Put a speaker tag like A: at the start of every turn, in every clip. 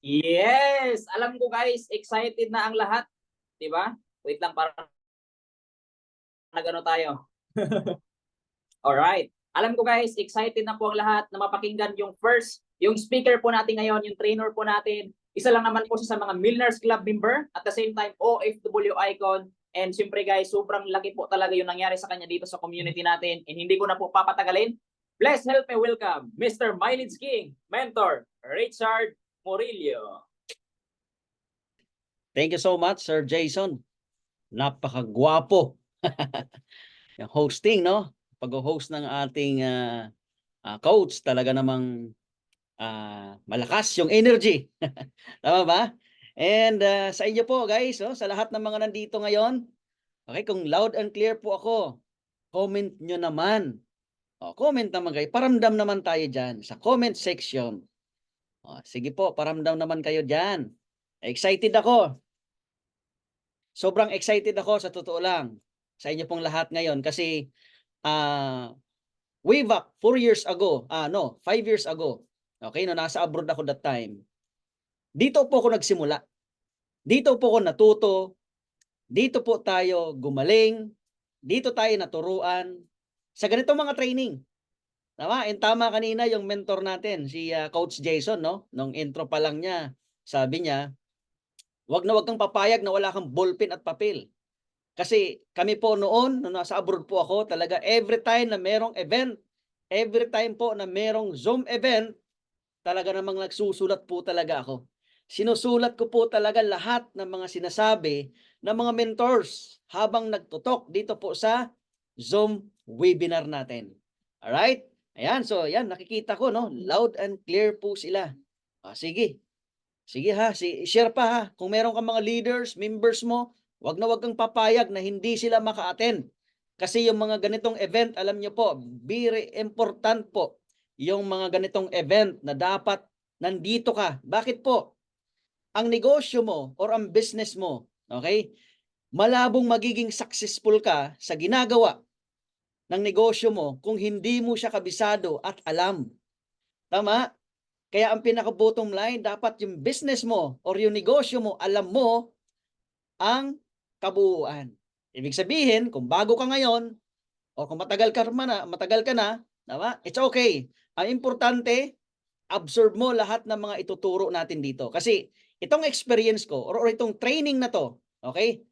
A: Yes! Alam ko guys, excited na ang lahat, 'di ba? Wait lang para nag-ano tayo. Alright. Alam ko guys, excited na po ang lahat na mapakinggan yung speaker po natin ngayon, yung trainer po natin. Isa lang naman po siya sa mga Millionaires Club member, at the same time OFW icon. And siyempre guys, sobrang laki po talaga yung nangyari sa kanya dito sa community natin. And hindi ko na po papatagalin. Please help me welcome Mr. Mileage King, Mentor Richard Murillo.
B: Thank you so much, Sir Jason. Napakagwapo. Yung hosting, no? Pag-host ng ating coach, talaga namang malakas yung energy. Tama ba? And sa inyo po, guys, sa lahat ng mga nandito ngayon, okay, kung loud and clear po ako, comment nyo naman. Comment naman kayo. Paramdam naman tayo dyan sa comment section. Sige po, paramdam naman kayo dyan. Excited ako. Sobrang excited ako sa totoo lang sa inyo pong lahat ngayon kasi way back 4 years ago, 5 years ago, okay, no, nasa abroad ako that time. Dito po ako nagsimula. Dito po ako natuto. Dito po tayo gumaling. Dito tayo naturuan sa ganitong mga training. Tama? And tama kanina yung mentor natin, si Coach Jason, no? Nung intro pa lang niya, sabi niya, wag kang papayag na wala kang ballpen at papel. Kasi kami po noon, nung nasa abroad po ako, talaga every time na merong event, every time po na merong Zoom event, talaga namang nagsusulat po talaga ako. Sinusulat ko po talaga lahat ng mga sinasabi ng mga mentors habang nagtutok dito po sa Zoom webinar natin. Alright? Ayan, so yan, nakikita ko, no? Loud and clear po sila. Sige. Sige ha, share pa ha. Kung meron kang mga leaders, members mo, wag kang papayag na hindi sila maka-attend. Kasi yung mga ganitong event, alam niyo po, very important po yung mga ganitong event na dapat nandito ka. Bakit po? Ang negosyo mo or ang business mo, okay? Malabong magiging successful ka sa ginagawa ng negosyo mo kung hindi mo siya kabisado at alam. Tama? Kaya ang pinaka-bottom line, dapat yung business mo or yung negosyo mo, alam mo ang kabuuan. Ibig sabihin, kung bago ka ngayon, o kung matagal ka na, tama? It's okay. Ang importante, absorb mo lahat ng mga ituturo natin dito. Kasi itong experience ko or itong training na to, okay?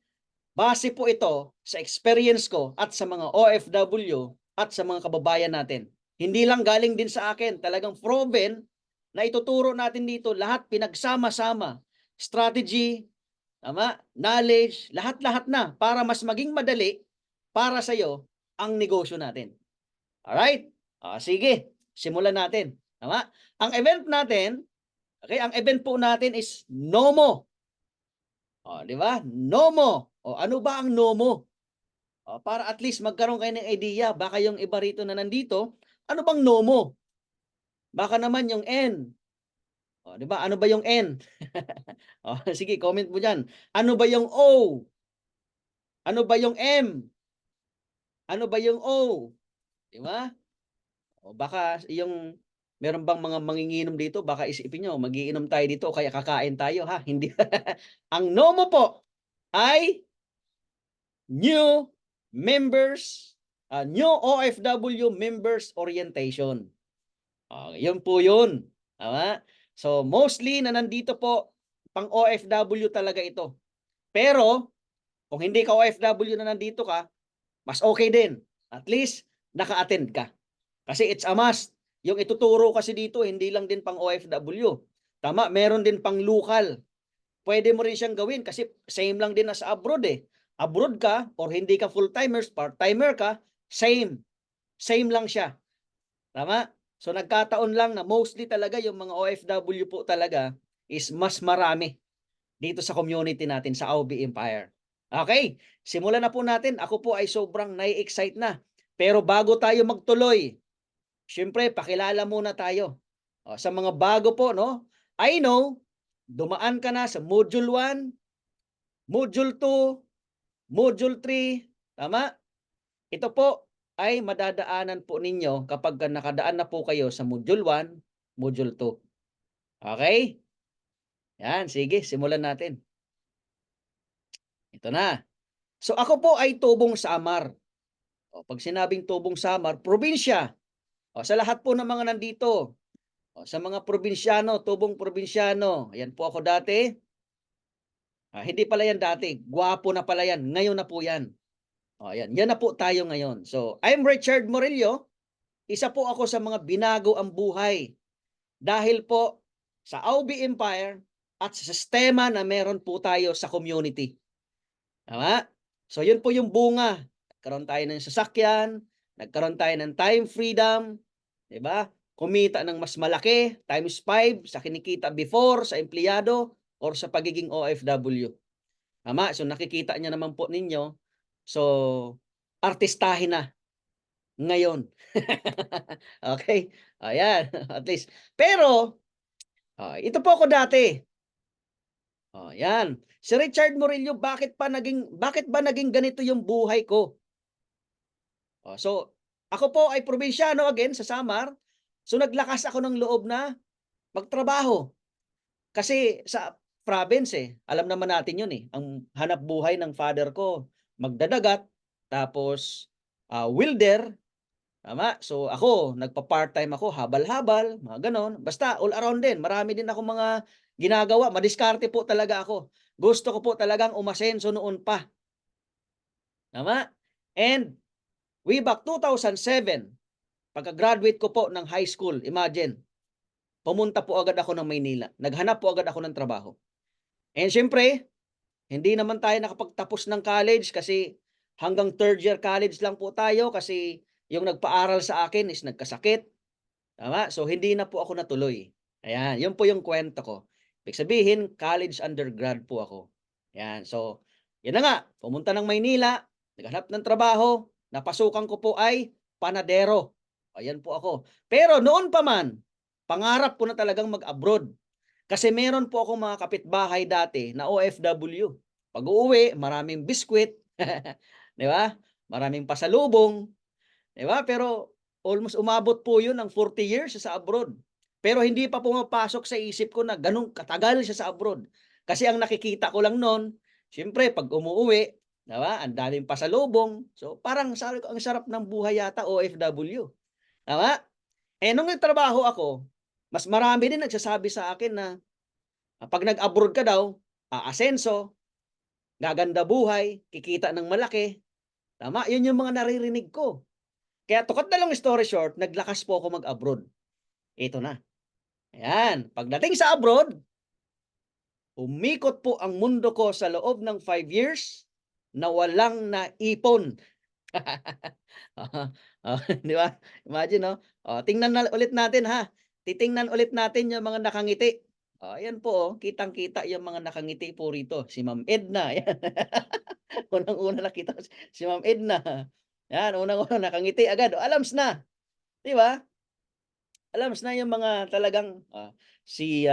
B: Base po ito sa experience ko at sa mga OFW at sa mga kababayan natin. Hindi lang galing din sa akin, talagang proven na ituturo natin dito lahat pinagsama-sama. Strategy, tama, knowledge, lahat-lahat na para mas maging madali para sa iyo ang negosyo natin. Alright? Sige, simulan natin. Tama? Ang event natin, okay, ang event po natin is NOMO. Di ba? NOMO. Ano ba ang NOMO? Para at least magkaroon kayo ng idea, baka yung iba rito na nandito, ano bang NOMO? Baka naman yung N. Di ba? Ano ba yung N? Sige, comment mo dyan. Ano ba yung O? Ano ba yung M? Ano ba yung O? Di ba? Baka yung meron bang mga manginginom dito, baka isipin nyo, magiinom tayo dito o kaya kakain tayo, ha? Hindi. Ang NOMO po ay New Members, New OFW Members Orientation. Yun po yun. Tama? So, mostly na nandito po, pang OFW talaga ito. Pero, kung hindi ka OFW na nandito ka, mas okay din. At least, naka-attend ka. Kasi it's a must. Yung ituturo kasi dito, hindi lang din pang OFW. Tama, meron din pang local. Pwede mo rin siyang gawin kasi same lang din as abroad eh. Abroad ka or hindi ka full-timers, part-timer ka, same. Same lang siya. Tama? So nagkataon lang na mostly talaga yung mga OFW po talaga is mas marami dito sa community natin sa AOB Empire. Okay, simulan na po natin. Ako po ay sobrang nai-excite na. Pero bago tayo magtuloy, syempre pakilala muna tayo. Sa mga bago po, no? I know, dumaan ka na sa Module 1, Module 2, Module 3, tama? Ito po ay madadaanan po ninyo kapag nakadaan na po kayo sa Module 1, Module 2. Okay? Yan, sige, simulan natin. Ito na. So ako po ay tubong Samar. O, pag sinabing tubong Samar, probinsya. O, sa lahat po ng mga nandito, o, sa mga probinsyano, tubong probinsyano, ayan po ako dati. Hindi pala yan dati, gwapo na pala yan, ngayon na po yan. O, ayan, yan na po tayo ngayon. So, I'm Richard Morillo, isa po ako sa mga binago ang buhay. Dahil po sa Aubi Empire at sa sistema na meron po tayo sa community. Tama? So, yun po yung bunga. Nagkaroon tayo ng sasakyan, nagkaroon tayo ng time freedom, di ba? Kumita ng mas malaki, times 5 sa kinikita before sa empleyado or sa pagiging OFW. Tama? So, nakikita niya naman po ninyo. So, artistahin na ngayon. Okay? Ayan, at least. Pero, ito po ako dati. Yan. Si Richard Morillo, bakit ba naging ganito yung buhay ko? So, ako po ay probinsyano again sa Samar. So, naglakas ako ng loob na magtrabaho. Kasi sa province alam naman natin yun ang hanap buhay ng father ko, magdadagat, tapos welder, tama? So, ako, nagpa-part-time ako, habal-habal, mga ganon. Basta, all around din. Marami din ako mga ginagawa. Madiskarte po talaga ako. Gusto ko po talagang umasenso noon pa. Tama? And, way back 2007, pagka-graduate ko po ng high school, imagine, pumunta po agad ako ng Maynila. Naghanap po agad ako ng trabaho. And syempre, hindi naman tayo nakapagtapos ng college kasi hanggang third year college lang po tayo kasi yung nagpaaral sa akin is nagkasakit. Tama? So, hindi na po ako natuloy. Ayan, yun po yung kwento ko. Ibig sabihin, college undergrad po ako. Ayan, so, yun na nga, pumunta ng Maynila, naghanap ng trabaho, napasukan ko po ay panadero. Ayan po ako. Pero noon pa man, pangarap ko na talagang mag-abroad. Kasi meron po akong mga kapitbahay dati na OFW. Pag uuwi, maraming biskwit, di ba? Maraming pasalubong, di ba? Pero almost umabot po yun ng 40 years sa abroad. Pero hindi pa pumapasok sa isip ko na ganun katagal siya sa abroad. Kasi ang nakikita ko lang noon, siyempre pag umuwi, di ba? Ang daming pasalubong. So parang sabi ko, ang sarap ng buhay yata OFW. Tama? Nung nagtrabaho ako, mas marami din nagsasabi sa akin na pag nag-abroad ka daw, aasenso, gaganda buhay, kikita ng malaki. Tama? Yun yung mga naririnig ko. Kaya to cut na lang story short, naglakas po ako mag-abroad. Ito na. Ayan. Pagdating sa abroad, umikot po ang mundo ko sa loob ng 5 years na walang naipon. Di ba? Imagine, no? Tingnan na ulit natin, ha? Titingnan ulit natin yung mga nakangiti. Ayan po, kitang-kita yung mga nakangiti po rito. Si Ma'am Edna. Ayan. Unang-una nakita ko si Ma'am Edna. Yan, unang-una nakangiti agad. Alams na. Di ba? Alams na yung mga talagang si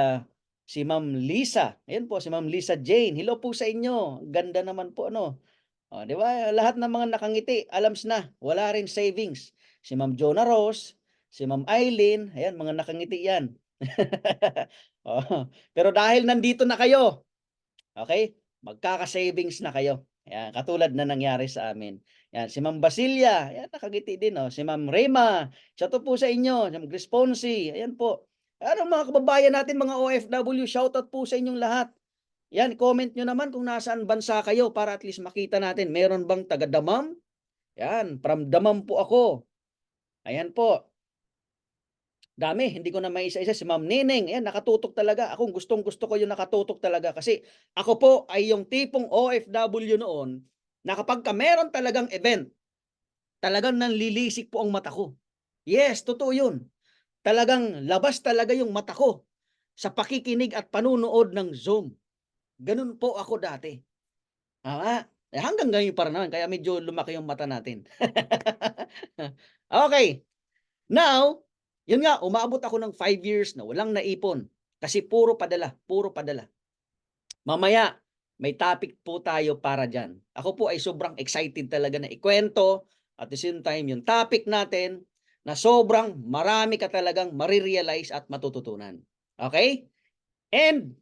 B: Ma'am Lisa. Ayan po, si Ma'am Lisa Jane. Hello po sa inyo. Ganda naman po, ano. Di ba? Lahat ng mga nakangiti, alams na. Wala rin savings. Si Ma'am Jonah Rose, si Ma'am Eileen, ayan, mga nakangiti yan. Pero dahil nandito na kayo, okay, magkaka-savings na kayo. Ayan, katulad na nangyari sa amin. Yan, si Ma'am Basilia, ayan, nakangiti din. Si Ma'am Rema, shout out po sa inyo. Si Ma'am Grisponsi, ayan po. Ano mga kababayan natin, mga OFW, shout out po sa inyong lahat. Yan, comment nyo naman kung nasaan bansa kayo para at least makita natin. Meron bang taga Damam? Yan, from Damam po ako. Ayan po. Dami, hindi ko na maisa-isa. Si Ma'am Neneng, ayan, nakatutok talaga. Akong gustong-gusto ko yung nakatutok talaga. Kasi ako po ay yung tipong OFW noon na kapag ka meron talagang event, talagang nanlilisik po ang mata ko. Yes, totoo yun. Talagang labas talaga yung mata ko sa pakikinig at panunood ng Zoom. Ganun po ako dati. Hanggang ngayon pa rin naman, kaya medyo lumaki yung mata natin. Okay. Now, yun nga, umabot ako ng 5 years na walang naipon. Kasi puro padala, puro padala. Mamaya, may topic po tayo para dyan. Ako po ay sobrang excited talaga na ikwento. At the same time, yung topic natin na sobrang marami ka talagang marirealize at matututunan. Okay? And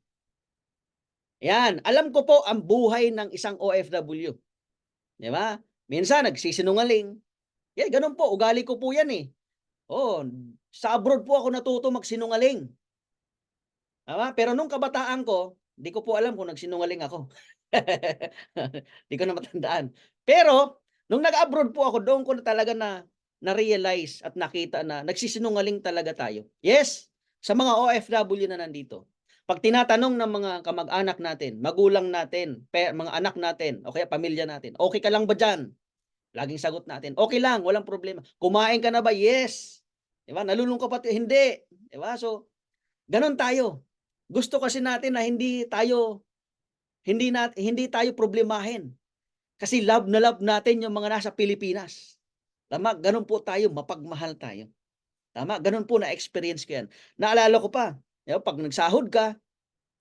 B: Yan, alam ko po ang buhay ng isang OFW. Di ba? Minsan nagsisinungaling. Yeah, ganun po, ugali ko po yan eh. Oh, sa abroad po ako natuto magsinungaling. Tama? Pero nung kabataan ko, di ko po alam kung nagsinungaling ako. Di ko na matandaan. Pero, nung nag-abroad po ako, doon ko na talaga na-realize at nakita na nagsisinungaling talaga tayo. Yes, sa mga OFW na nandito. Pag tinatanong ng mga kamag-anak natin, magulang natin, mga anak natin, o kaya pamilya natin, okay ka lang ba dyan? Laging sagot natin, okay lang, walang problema. Kumain ka na ba? Yes. Diba? Nalulung ka pa? Hindi. Diba? So, ganon tayo. Gusto kasi natin na hindi tayo problemahin. Kasi love na love natin yung mga nasa Pilipinas. Tama, ganun po tayo, mapagmahal tayo. Tama, ganun po na-experience ko yan. Naalala ko pa, pag nagsahod ka,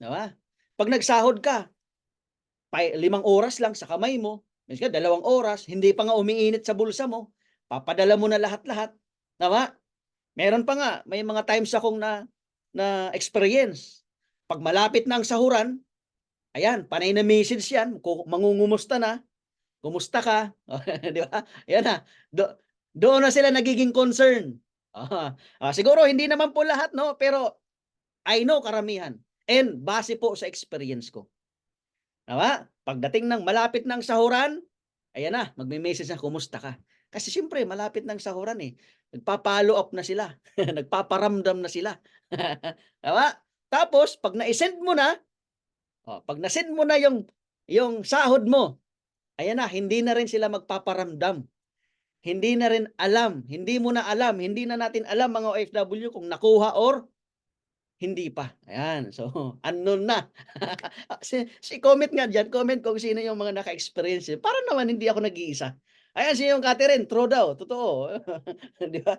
B: diba? Pag nagsahod ka, 5 oras lang sa kamay mo, minsan 2 oras, hindi pa nga umiinit sa bulsa mo, papadala mo na lahat-lahat. Tama? Meron pa nga, may mga times akong na experience. Pag malapit na ang sahuran, ayan, panay na message yan, mangungumusta na, kumusta ka? Di ba? Ayan na, doon na sila nagiging concern. Siguro hindi naman po lahat, no? Pero I know karamihan. And base po sa experience ko. Tama? Pagdating ng malapit ng sahuran, ayan na, magme-message na, kumusta ka? Kasi siyempre, malapit ng sahuran eh. Nagpa-follow up na sila. Nagpaparamdam na sila. Tama? Tapos, pag na-send mo na, pag na-send mo na yung sahod mo, ayan na, hindi na rin sila magpaparamdam. Hindi na rin alam, hindi mo na alam, hindi na natin alam mga OFW kung nakuha or hindi pa. Ayan, so unknown na. comment nga dyan, comment kung sino yung mga naka-experience. Para naman hindi ako nag-iisa. Ayan, si yung Catherine, true daw, totoo. Di ba?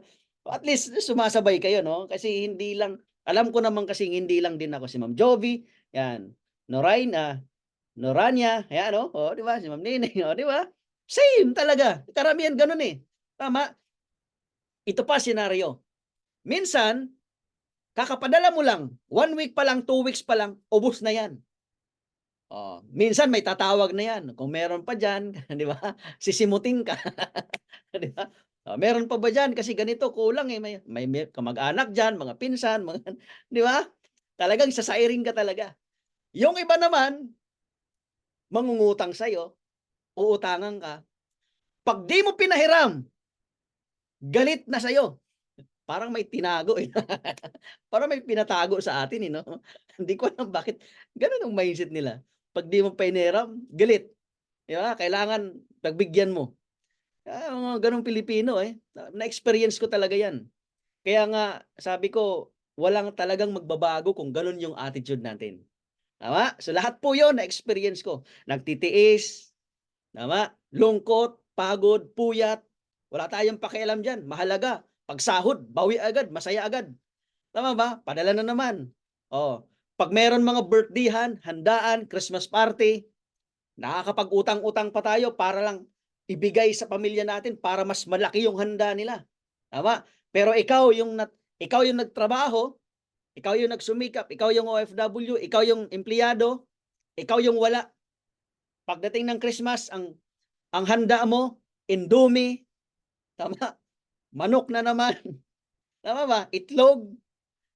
B: At least sumasabay kayo, no? Kasi hindi lang, alam ko naman kasi hindi lang din ako si Ma'am Jovi, yan, Norania, ayan, no? Di ba? Si Ma'am Nene, di ba? Same talaga. Karamihan ganun eh. Tama? Ito pa senaryo. Minsan, kakapadala mo lang, 1 week pa lang, 2 weeks pa lang, ubos na yan. Minsan may tatawag na yan. Kung meron pa dyan, di ba? Sisimutin ka. Di ba? Meron pa ba dyan? Kasi ganito, kulang eh. May kamag-anak dyan, mga pinsan, mga, di ba? Talagang sasairing ka talaga. Yung iba naman, mangungutang sa'yo, uutangan ka. Pag di mo pinahiram, galit na sa'yo. Parang may tinago eh. Parang may pinatago sa atin eh, no? Hindi ko alam bakit ganun ang mindset nila. Pag di mo pinahiram, galit. Di ba? Kailangan pagbigyan mo. Mga ganung Pilipino eh. Na-experience ko talaga yan. Kaya nga, sabi ko, walang talagang magbabago kung ganun yung attitude natin. Tama? So lahat po yun na-experience ko. Nagtitiis, tama? Lungkot, pagod, puyat. Wala tayong pakialam dyan. Mahalaga. Pagsahod, bawi agad, masaya agad. Tama ba? Padala na naman. Pag meron mga birthdayhan, handaan, Christmas party, nakakapag-utang-utang pa tayo para lang ibigay sa pamilya natin para mas malaki yung handa nila. Tama? Pero ikaw yung nagtrabaho, ikaw yung nagsumikap, ikaw yung OFW, ikaw yung empleyado, ikaw yung wala. Pagdating ng Christmas, ang handa mo, Indomie, tama? Manok na naman. Tama ba? Itlog.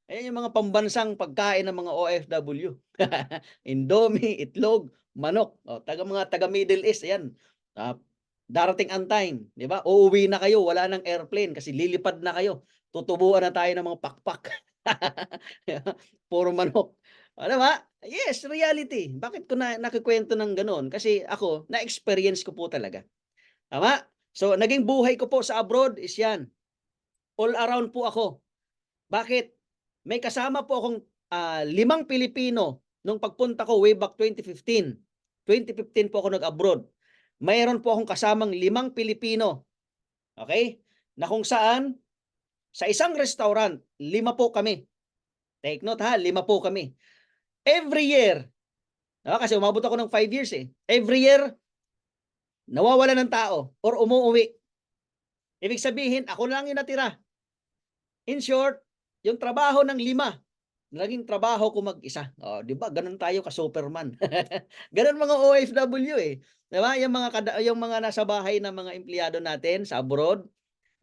B: Ayan yung mga pambansang pagkain ng mga OFW. Indomie, itlog, manok. Mga taga Middle East, ayan. Darating ang time, di ba? Uuwi na kayo, wala nang airplane kasi lilipad na kayo. Tutubuan na tayo ng mga pakpak. Puro manok. Di ba? Yes, reality. Bakit ko nakikwento ng ganun? Kasi ako, na-experience ko po talaga. Tama? So, naging buhay ko po sa abroad is yan. All around po ako. Bakit? May kasama po akong 5 Pilipino nung pagpunta ko way back 2015. 2015 po ako nag-abroad. Mayroon po akong kasamang 5 Pilipino. Okay? Na kung saan, sa isang restaurant, 5 po kami. Take note ha, 5 po kami. Every year, kasi umabot ako ng 5 years eh. Every year, nawawala ng tao or umuwi. Ibig sabihin, ako lang yung natira. In short, yung trabaho ng 5, naging trabaho ko mag-isa. Oh, 'di ba? Ganun tayo ka-Superman. Ganun mga OFW eh. 'Di ba? Yung mga nasa bahay na mga empleyado natin sa abroad,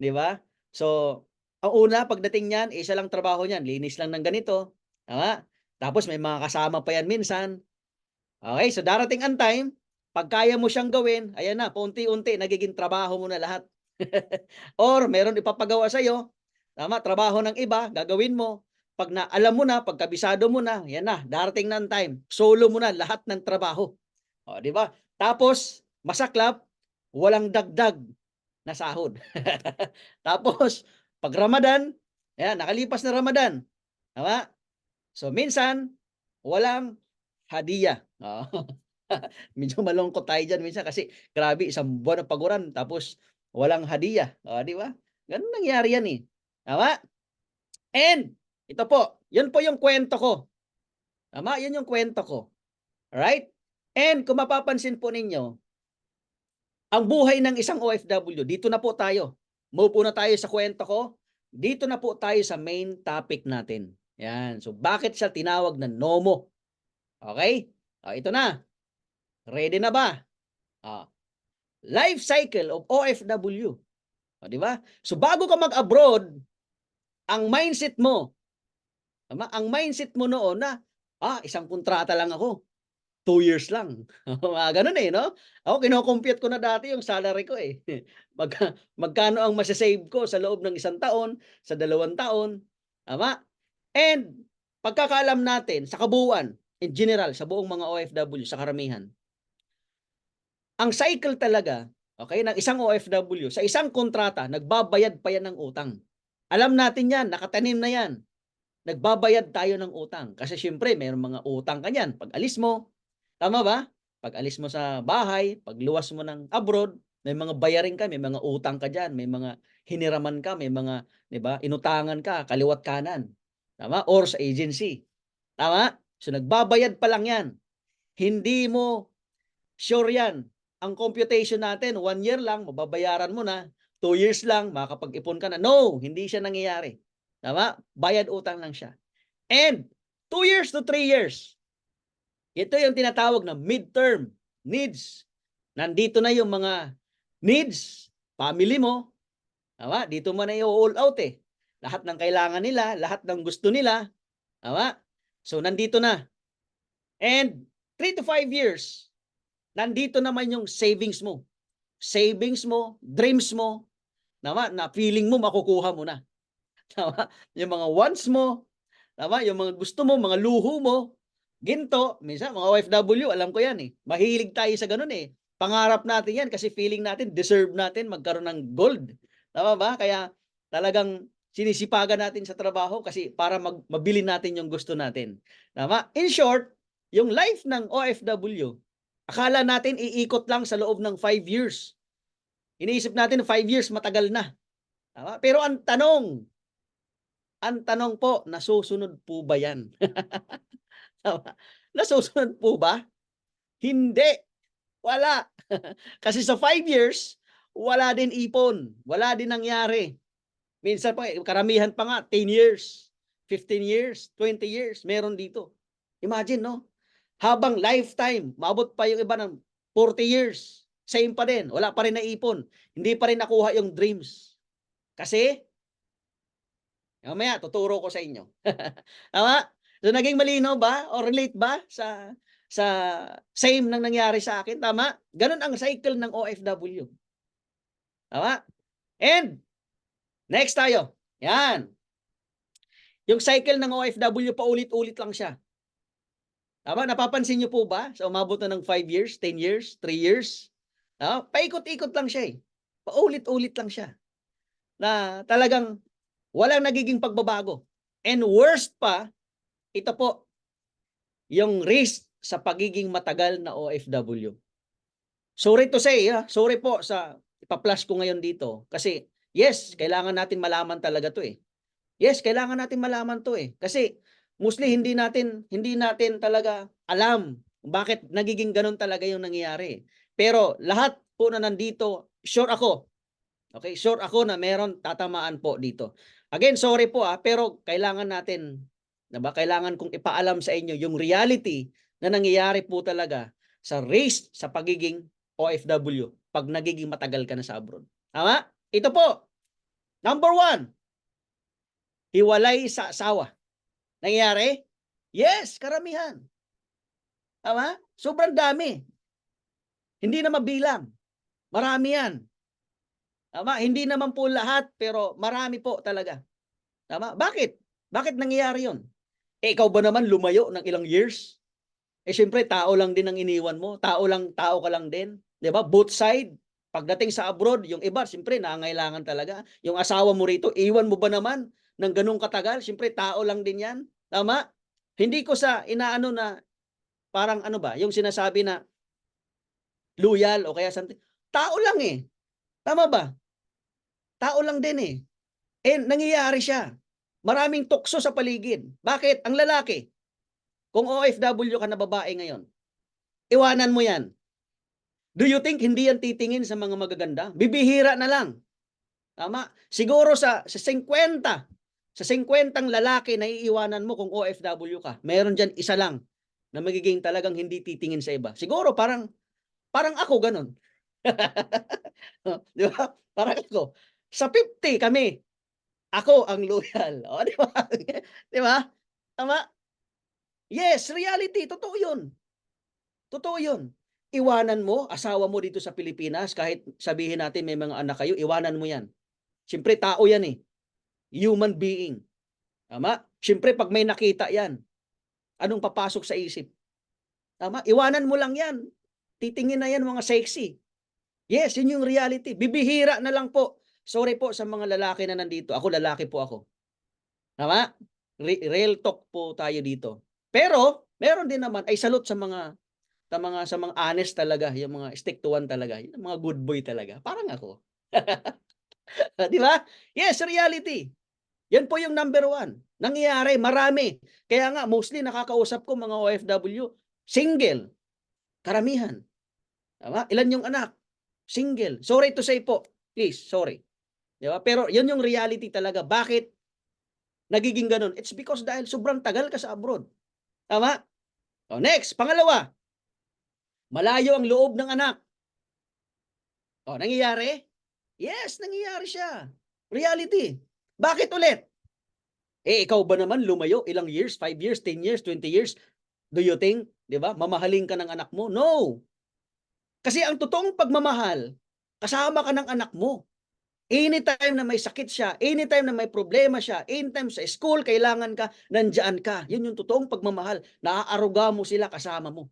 B: 'di ba? So, ang una pagdating niyan, isa lang trabaho niyan, linis lang ng ganito, tama? Tapos may mga kasama pa yan minsan. Okay, so darating ang time, pag kaya mo siyang gawin, ayan na, paunti-unti nagiging trabaho mo na lahat. Or meron ipapagawa sa'yo, tama, trabaho ng iba, gagawin mo. Pag na alam mo na, pag kabisado mo na, yan na, darating na ang time, solo mo na lahat ng trabaho. O, di ba? Tapos, masaklap, walang dagdag na sahod. Tapos, pag Ramadan, ayan, nakalipas na Ramadan, tama? So, minsan, walang hadiah. Oo. Medyo malungkot tayo diyan minsan kasi grabe isang buwan ng paguran tapos walang hadiah, oh, 'di ba? Gano'n nangyari 'yan, eh, tama? And ito po, 'yun po yung kuwento ko, tama? 'Yun yung kuwento ko, alright? And kung mapapansin po ninyo, ang buhay ng isang OFW, dito na po tayo. Move po na tayo sa kuwento ko, dito na po tayo sa main topic natin. 'Yan, so bakit siya tinawag na NOMO? Okey? Oh, ito na, ready na ba? Oh. Life cycle of OFW. O, di ba? So bago ka mag-abroad, ang mindset mo, tama? Ang mindset mo noon na, isang kontrata lang ako, 2 years lang. Mga gano'n, eh, 'no? Ako kino-compute ko na dati yung salary ko, eh. Magkano ang mase-save ko sa loob ng 1 taon, sa 2 taon, tama? And pagkakaalam natin sa kabuuan, in general, sa buong mga OFW, sa karamihan, ang cycle talaga, okay, ng isang OFW sa isang kontrata nagbabayad pa yan ng utang. Alam natin yan, nakatanim na yan. Nagbabayad tayo ng utang kasi siyempre mayroong mga utang ka niyan 'pag alis mo, tama ba? 'Pag alis mo sa bahay, 'pag luwas mo ng abroad, may mga bayarin ka, may mga utang ka diyan, may mga hiniraman ka, may mga 'di ba, inutangan ka kaliwa't kanan, tama? Or sa agency, tama? So nagbabayad pa lang 'yan. Hindi mo sure 'yan. Ang computation natin 1 year lang mababayaran mo na, 2 years lang makakapag-ipon ka na. No, hindi siya nangyayari. Tama? Bayad utang lang siya. And 2 years to 3 years, ito yung tinatawag na midterm needs. Nandito na yung mga needs, family mo, tama? Dito mo na i-all out eh. Lahat ng kailangan nila, lahat ng gusto nila, tama? So nandito na. And 3 to 5 years, nandito naman yung savings mo. Savings mo, dreams mo, tama? Na feeling mo makukuha mo na. Tama? Yung mga wants mo, tama? Yung mga gusto mo, mga luho mo, ginto, minsan mga OFW, alam ko yan eh. Mahilig tayo sa ganun eh. Pangarap natin yan kasi feeling natin, deserve natin magkaroon ng gold. Tama ba? Kaya talagang sinisipagan natin sa trabaho kasi para mabili natin yung gusto natin. Tama? In short, yung life ng OFW, akala natin iikot lang sa loob ng 5 years. Iniisip natin 5 years matagal na. Tama? Pero ang tanong po, nasusunod po ba yan? Tama? Nasusunod po ba? Hindi. Wala. Kasi sa 5 years, wala din ipon. Wala din nangyari. Minsan pa, karamihan pa nga, 10 years, 15 years, 20 years, meron dito. Imagine, no? Habang lifetime, maabot pa yung iba ng 40 years. Same pa din. Wala pa rin naipon. Hindi pa rin nakuha yung dreams. Kasi, mamaya, tuturo ko sa inyo. Tama? So, naging malinaw ba? O relate ba sa same nang nangyari sa akin? Tama? Ganun ang cycle ng OFW. Tama? And, next tayo. Yan. Yung cycle ng OFW, paulit-ulit lang siya. Tama? Napapansin niyo po ba? Sa umabot na ng 5 years, 10 years, 3 years? Paikot-ikot lang siya eh. Paulit-ulit lang siya. Na talagang walang nagiging pagbabago. And worst pa, ito po, yung risk sa pagiging matagal na OFW. Sorry to say, sorry po sa ipa-flash ko ngayon dito. Kasi, yes, kailangan natin malaman talaga to eh. Yes, kailangan natin malaman to eh. Kasi, mostly hindi natin talaga alam bakit nagiging ganun talaga yung nangyayari. Pero, lahat po na nandito, sure ako. Okay, sure ako na meron tatamaan po dito. Again, sorry po pero kailangan natin Diba? Kailangan kong ipaalam sa inyo yung reality na nangyayari po talaga sa race sa pagiging OFW pag nagiging matagal ka na sa abroad. Tama? Ito po. Number 1, hiwalay sa asawa. Nangyayari? Yes, karamihan. Tama? Sobrang dami. Hindi na mabilang. Marami yan. Tama? Hindi naman po lahat, pero marami po talaga. Tama? Bakit? Bakit nangyayari yun? Ikaw ba naman lumayo ng ilang years? Siyempre, tao lang din ang iniwan mo. Tao ka lang din. Di ba? Both side. Pagdating sa abroad, yung iba, siyempre, nangangailangan talaga. Yung asawa mo rito, iwan mo ba naman ng ganung katagal? Siyempre, tao lang din yan. Tama? Hindi ko sa inaano na, parang ano ba, yung sinasabi na loyal o kaya something. Tao lang eh. Tama ba? Tao lang din eh. Nangyayari siya. Maraming tukso sa paligid. Bakit? Ang lalaki, kung OFW ka na babae ngayon, iwanan mo yan. Do you think hindi yan titingin sa mga magaganda? Bibihira na lang. Tama? Siguro sa 50, sa 50 lalaki na iiwanan mo kung OFW ka, meron dyan isa lang na magiging talagang hindi titingin sa iba. Siguro parang ako ganun. Di ba? Parang ako. Sa 50 kami, ako ang loyal. O, di ba? Di ba? Tama? Yes, reality. Totoo yun. Totoo yun. Iwanan mo, asawa mo dito sa Pilipinas, kahit sabihin natin may mga anak kayo, iwanan mo yan. Siyempre, tao yan eh. Human being. Tama? Siyempre, pag may nakita yan, anong papasok sa isip? Tama? Iwanan mo lang yan. Titingin na yan mga sexy. Yes, yun yung reality. Bibihira na lang po. Sorry po sa mga lalaki na nandito. Ako, lalaki po ako. Tama? Real talk po tayo dito. Pero, meron din naman, ay salute sa mga honest talaga, yung mga stick to one talaga, yung mga good boy talaga. Parang ako. Di ba? Yes, reality. Yan po yung number 1. Nangyayari, marami. Kaya nga, mostly nakakausap ko mga OFW, single. Karamihan. Tama? Ilan yung anak? Single. Sorry to say po. Please, sorry. Di ba? Pero yun yung reality talaga. Bakit nagiging ganun? It's because dahil sobrang tagal ka sa abroad. Tama? O, next, pangalawa. Malayo ang loob ng anak. O, nangyayari? Yes, nangyayari siya. Reality. Bakit ulit? Ikaw ba naman lumayo ilang years? 5 years, 10 years, 20 years? Do you think, di ba, mamahalin ka ng anak mo? No. Kasi ang totoong pagmamahal, kasama ka ng anak mo. Anytime na may sakit siya, anytime na may problema siya, anytime sa school, kailangan ka, nandyan ka. Yun yung totoong pagmamahal. Naaaruga mo sila kasama mo.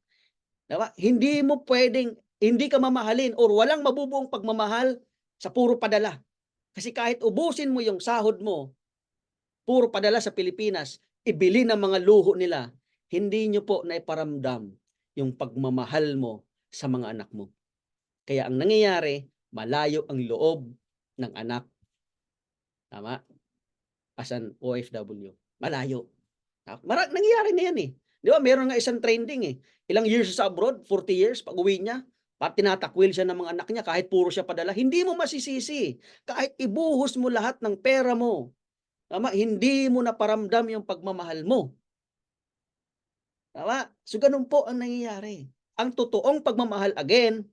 B: Diba? Hindi mo pwedeng, hindi ka mamahalin or walang mabubuong pagmamahal sa puro padala. Kasi kahit ubusin mo yung sahod mo, puro padala sa Pilipinas, ibili ng mga luho nila, hindi nyo po naiparamdam yung pagmamahal mo sa mga anak mo. Kaya ang nangyayari, malayo ang loob ng anak. Tama? As an OFW. Malayo. Nangyayari na yan eh. Di ba? Meron nga isang trending eh. Ilang years sa abroad, 40 years, pag uwi niya, tinatakwil siya ng mga anak niya kahit puro siya padala. Hindi mo masisisi. Kahit ibuhos mo lahat ng pera mo. Tama? Hindi mo naparamdam yung pagmamahal mo. Tama? So ganun po ang nangyayari. Ang totoong pagmamahal, again,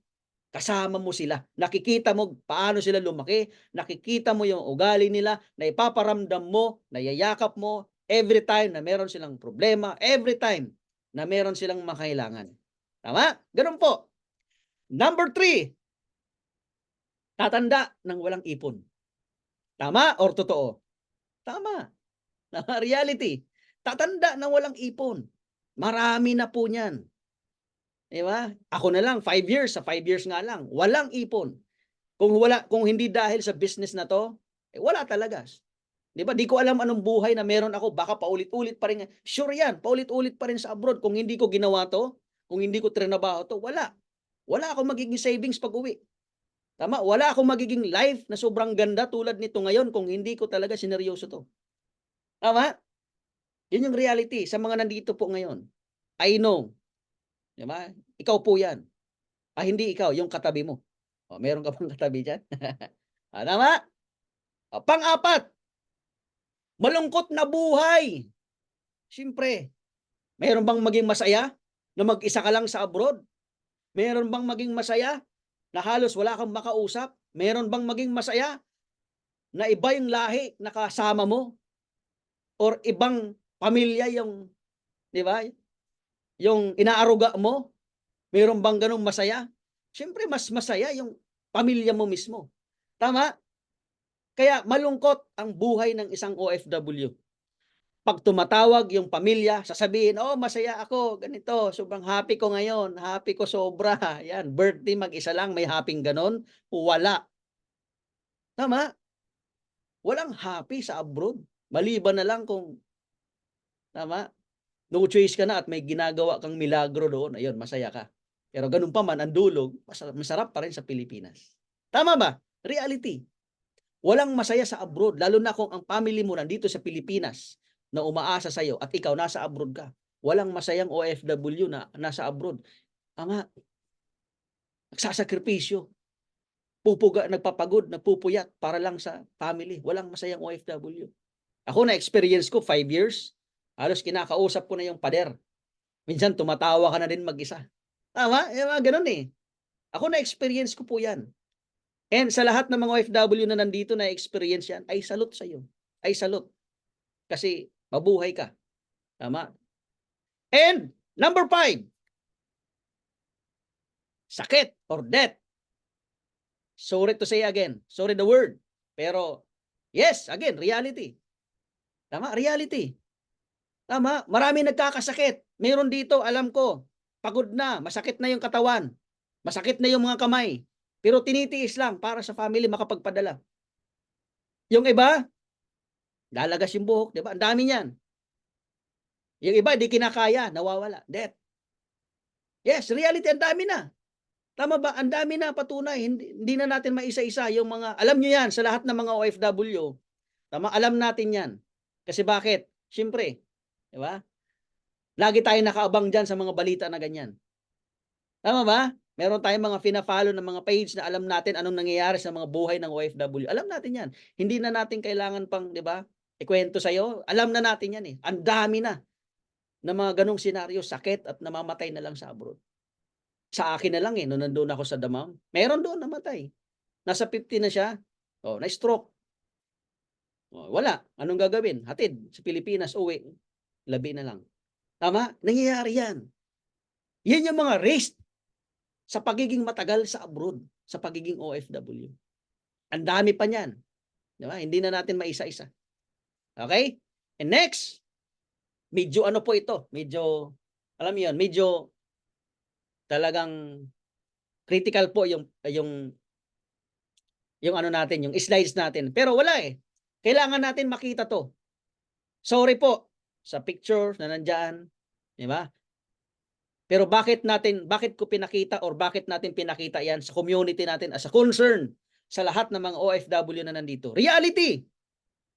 B: kasama mo sila. Nakikita mo paano sila lumaki. Nakikita mo yung ugali nila na ipaparamdam mo, nayayakap mo every time na meron silang problema, every time na meron silang makailangan. Tama? Ganun po. Number 3, tatanda ng walang ipon. Tama or totoo? Tama. Reality. Tatanda ng walang ipon. Marami na po niyan. Di ba? Ako na lang, 5 years, sa 5 years nga lang, walang ipon. Kung hindi dahil sa business na to, wala talaga. Di ba? Di ko alam anong buhay na meron ako, baka paulit-ulit pa rin. Sure yan, paulit-ulit pa rin sa abroad. Kung hindi ko ginawa to, kung hindi ko trinabaho to, wala. Wala akong magiging savings pag uwi. Tama? Wala akong magiging life na sobrang ganda tulad nito ngayon kung hindi ko talaga sineryoso to. Tama? Yun yung reality sa mga nandito po ngayon. I know. Diba? Ikaw po yan. Hindi ikaw, yung katabi mo. Meron ka bang katabi dyan? Tama? Pang-apat, malungkot na buhay. Siyempre, mayroon bang maging masaya na mag-isa ka lang sa abroad? Mayroon bang maging masaya na halos wala kang makausap? Mayroon bang maging masaya na iba yung lahi na kasama mo? Or ibang pamilya yung, di ba? Yung inaaruga mo? Mayroon bang ganong masaya? Siyempre, mas masaya yung pamilya mo mismo. Tama? Kaya malungkot ang buhay ng isang OFW. Pag tumatawag yung pamilya, sasabihin, oh, masaya ako, ganito, sobrang happy ko ngayon, happy ko sobra. Yan, birthday mag-isa lang, may happy ganon. Wala. Tama? Walang happy sa abroad. Maliban na lang kung, tama, no choice ka na at may ginagawa kang milagro doon, ayun, masaya ka. Pero ganun pa man, ang dulog, masarap pa rin sa Pilipinas. Tama ba? Reality. Walang masaya sa abroad, lalo na kung ang family mo nandito sa Pilipinas na umaasa sa iyo at ikaw nasa abroad ka. Walang masayang OFW na nasa abroad. Ama, nagsasakripisyo, nagpapagod, nagpupuyat para lang sa family. Walang masayang OFW. Ako na-experience ko 5 years. Halos kinakausap ko na yung pader. Minsan tumatawa ka na din mag-isa. Tama? Ganun eh. Ako na-experience ko po yan. And sa lahat ng mga OFW na nandito na experience yan, ay salute sa iyo. Ay salute. Kasi mabuhay ka. Tama? And number 5, sakit or death. Sorry to say again. Sorry the word. Pero yes, again, reality. Tama? Reality. Tama? Marami nagkakasakit. Meron dito, alam ko, pagod na, masakit na yung katawan. Masakit na yung mga kamay. Pero tinitiis lang para sa family makapagpadala. Yung iba, lalagas yung buhok, di ba? Ang dami niyan. Yung iba, di kinakaya, nawawala. Death. Yes, reality, ang dami na. Tama ba? Ang dami na patunay. Hindi na natin maisa-isa yung mga, alam nyo yan, sa lahat ng mga OFW. Tama? Alam natin yan. Kasi bakit? Siyempre, di ba? Lagi tayo nakaabang dyan sa mga balita na ganyan. Tama ba? Meron tayong mga fina-follow ng mga page na alam natin anong nangyayari sa mga buhay ng OFW. Alam natin yan. Hindi na natin kailangan pang, di ba, ikwento sa'yo. Alam na natin yan eh. Ang dami na ng mga ganong senaryo, sakit at namamatay na lang sa abroad. Sa akin na lang eh, nung nandun ako sa Damam, meron doon namatay. Nasa 50 na siya, na-stroke. Wala. Anong gagawin? Hatid sa Pilipinas, uwi. Labi na lang. Tama? Nangyayari yan. Yan yung mga risk sa pagiging matagal sa abroad, sa pagiging OFW. Ang dami pa niyan. Di ba? Hindi na natin maisa-isa. Okay? And next, medyo ano po ito? Medyo, alam mo yun, medyo talagang critical po yung ano natin, yung slides natin. Pero wala eh. Kailangan natin makita to. Sorry po sa picture na nandyan. Di ba? Pero bakit ko pinakita or bakit natin pinakita yan sa community natin as a concern sa lahat ng mga OFW na nandito? Reality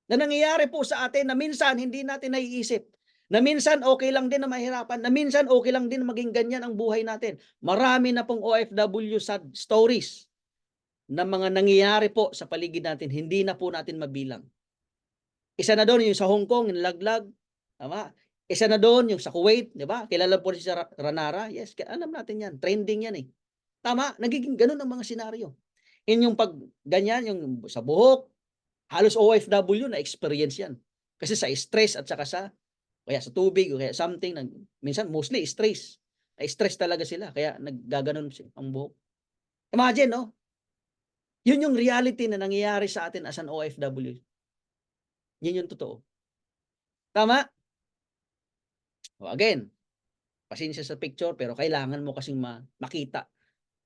B: na nangyayari po sa atin na minsan hindi natin naiisip. Na minsan okay lang din na mahirapan. Na minsan okay lang din maging ganyan ang buhay natin. Marami na pong OFW sad stories na mga nangyayari po sa paligid natin. Hindi na po natin mabilang. Isa na doon yung sa Hong Kong, yung laglag. Tama? Isa na doon, yung sa Kuwait, di ba? Kilala po si Ranara. Yes, alam natin yan. Trending yan eh. Tama? Nagiging ganun ang mga senaryo. Yung pag ganyan, yung sa buhok, halos OFW na experience yan. Kasi sa stress at saka kaya sa tubig, o kaya something, minsan mostly stress. Stress talaga sila, kaya naggaganon ang buhok. Imagine, no? Yun yung reality na nangyayari sa atin as an OFW. Yun yung totoo. Tama? Again, pasensya sa picture pero kailangan mo kasing makita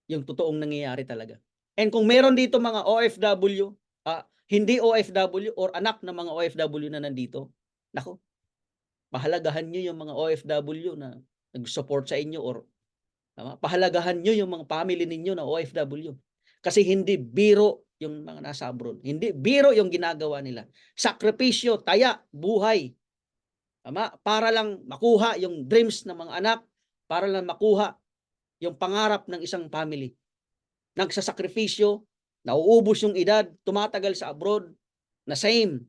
B: yung totoong nangyayari talaga. And kung meron dito mga OFW, hindi OFW or anak ng mga OFW na nandito, nako, pahalagahan nyo yung mga OFW na nag-support sa inyo or pahalagahan nyo yung mga family ninyo na OFW. Kasi hindi biro yung mga nasa abroad. Hindi biro yung ginagawa nila. Sakripisyo, taya, buhay. Para lang makuha yung dreams ng mga anak, para lang makuha yung pangarap ng isang family. Nagsasakripisyo, nauubos yung edad, tumatagal sa abroad, na same.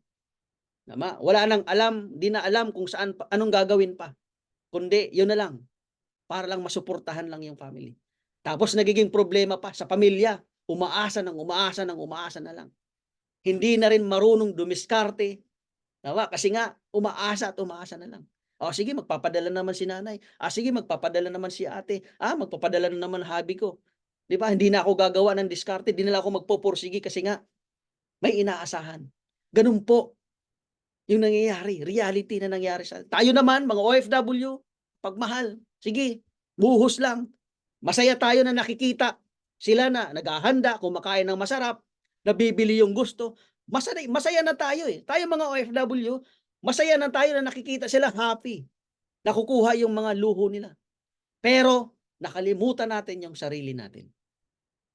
B: Tama? Wala nang alam, di na alam kung saan, anong gagawin pa. Kundi, yun na lang. Para lang masuportahan lang yung family. Tapos nagiging problema pa sa pamilya. Umaasa ng umaasa ng umaasa na lang. Hindi na rin marunong dumiskarte. Tama? Kasi nga, umaasa at umaasa na lang. O sige, magpapadala naman si nanay. Sige, magpapadala naman si ate. Magpapadala na naman hobby ko. Di ba? Hindi na ako gagawa ng diskarte. Hindi na lang ako magpupursige kasi nga, may inaasahan. Ganun po yung nangyayari. Reality na nangyayari sa tayo naman, mga OFW, pagmahal. Sige, buhos lang. Masaya tayo na nakikita sila na naghahanda, kumakain ng masarap, nabibili yung gusto. Masaya na tayo eh. Tayo mga OFW, masaya na tayo na nakikita sila happy. Nakukuha yung mga luho nila. Pero nakalimutan natin yung sarili natin.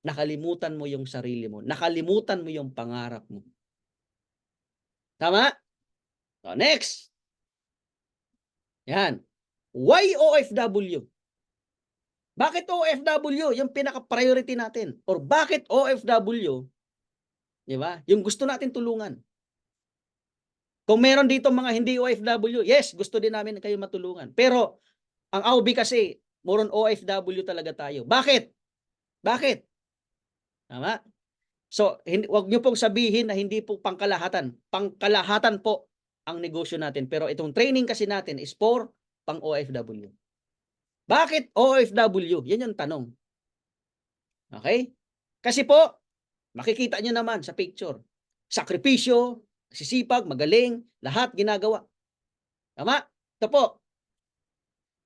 B: Nakalimutan mo yung sarili mo. Nakalimutan mo yung pangarap mo. Tama? So next. Yan. Why OFW? Bakit OFW? Yung pinaka-priority natin. Or bakit OFW? Di ba? Yung gusto natin tulungan. Kung meron dito mga hindi OFW, yes, gusto din namin kayo matulungan. Pero, ang AUB kasi, more on OFW talaga tayo. Bakit? Bakit? Tama? So, wag nyo pong sabihin na hindi po pangkalahatan. Pangkalahatan po ang negosyo natin. Pero itong training kasi natin is for pang OFW. Bakit OFW? Yan yung tanong. Okay? Kasi po, makikita nyo naman sa picture. Sakripisyo, sisipag, magaling, lahat ginagawa. Tama? Ito po.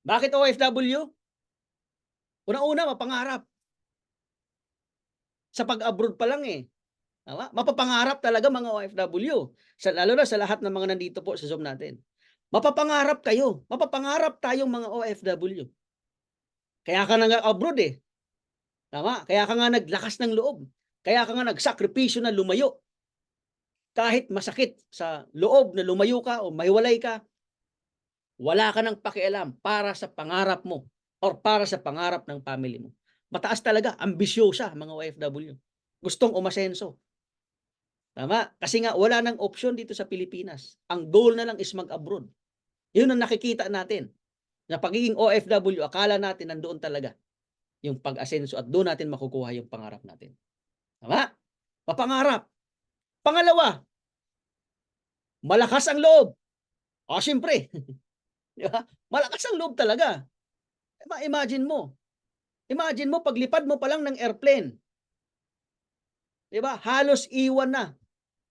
B: Bakit OFW? Una-una, mapangarap. Sa pag-abroad pa lang eh. Tama? Mapapangarap talaga mga OFW. Lalo na sa lahat ng mga nandito po sa Zoom natin. Mapapangarap kayo. Mapapangarap tayong mga OFW. Kaya ka na abroad eh. Tama? Kaya ka nga naglakas ng loob. Kaya ka nga nagsakripisyo na lumayo. Kahit masakit sa loob na lumayo ka o mahiwalay ka, wala ka ng pakialam para sa pangarap mo or para sa pangarap ng family mo. Mataas talaga, ambisyosa mga OFW. Gustong umasenso. Tama? Kasi nga wala nang option dito sa Pilipinas. Ang goal na lang is mag-abroad. Yun ang nakikita natin. Na pagiging OFW, akala natin nandoon talaga yung pag-asenso at doon natin makukuha yung pangarap natin. Tama? Papangarap. Pangalawa, malakas ang loob. Siyempre. Di ba? Malakas ang loob talaga. Imagine mo. Imagine mo, paglipad mo pa lang ng airplane. Di ba? Halos iwan na.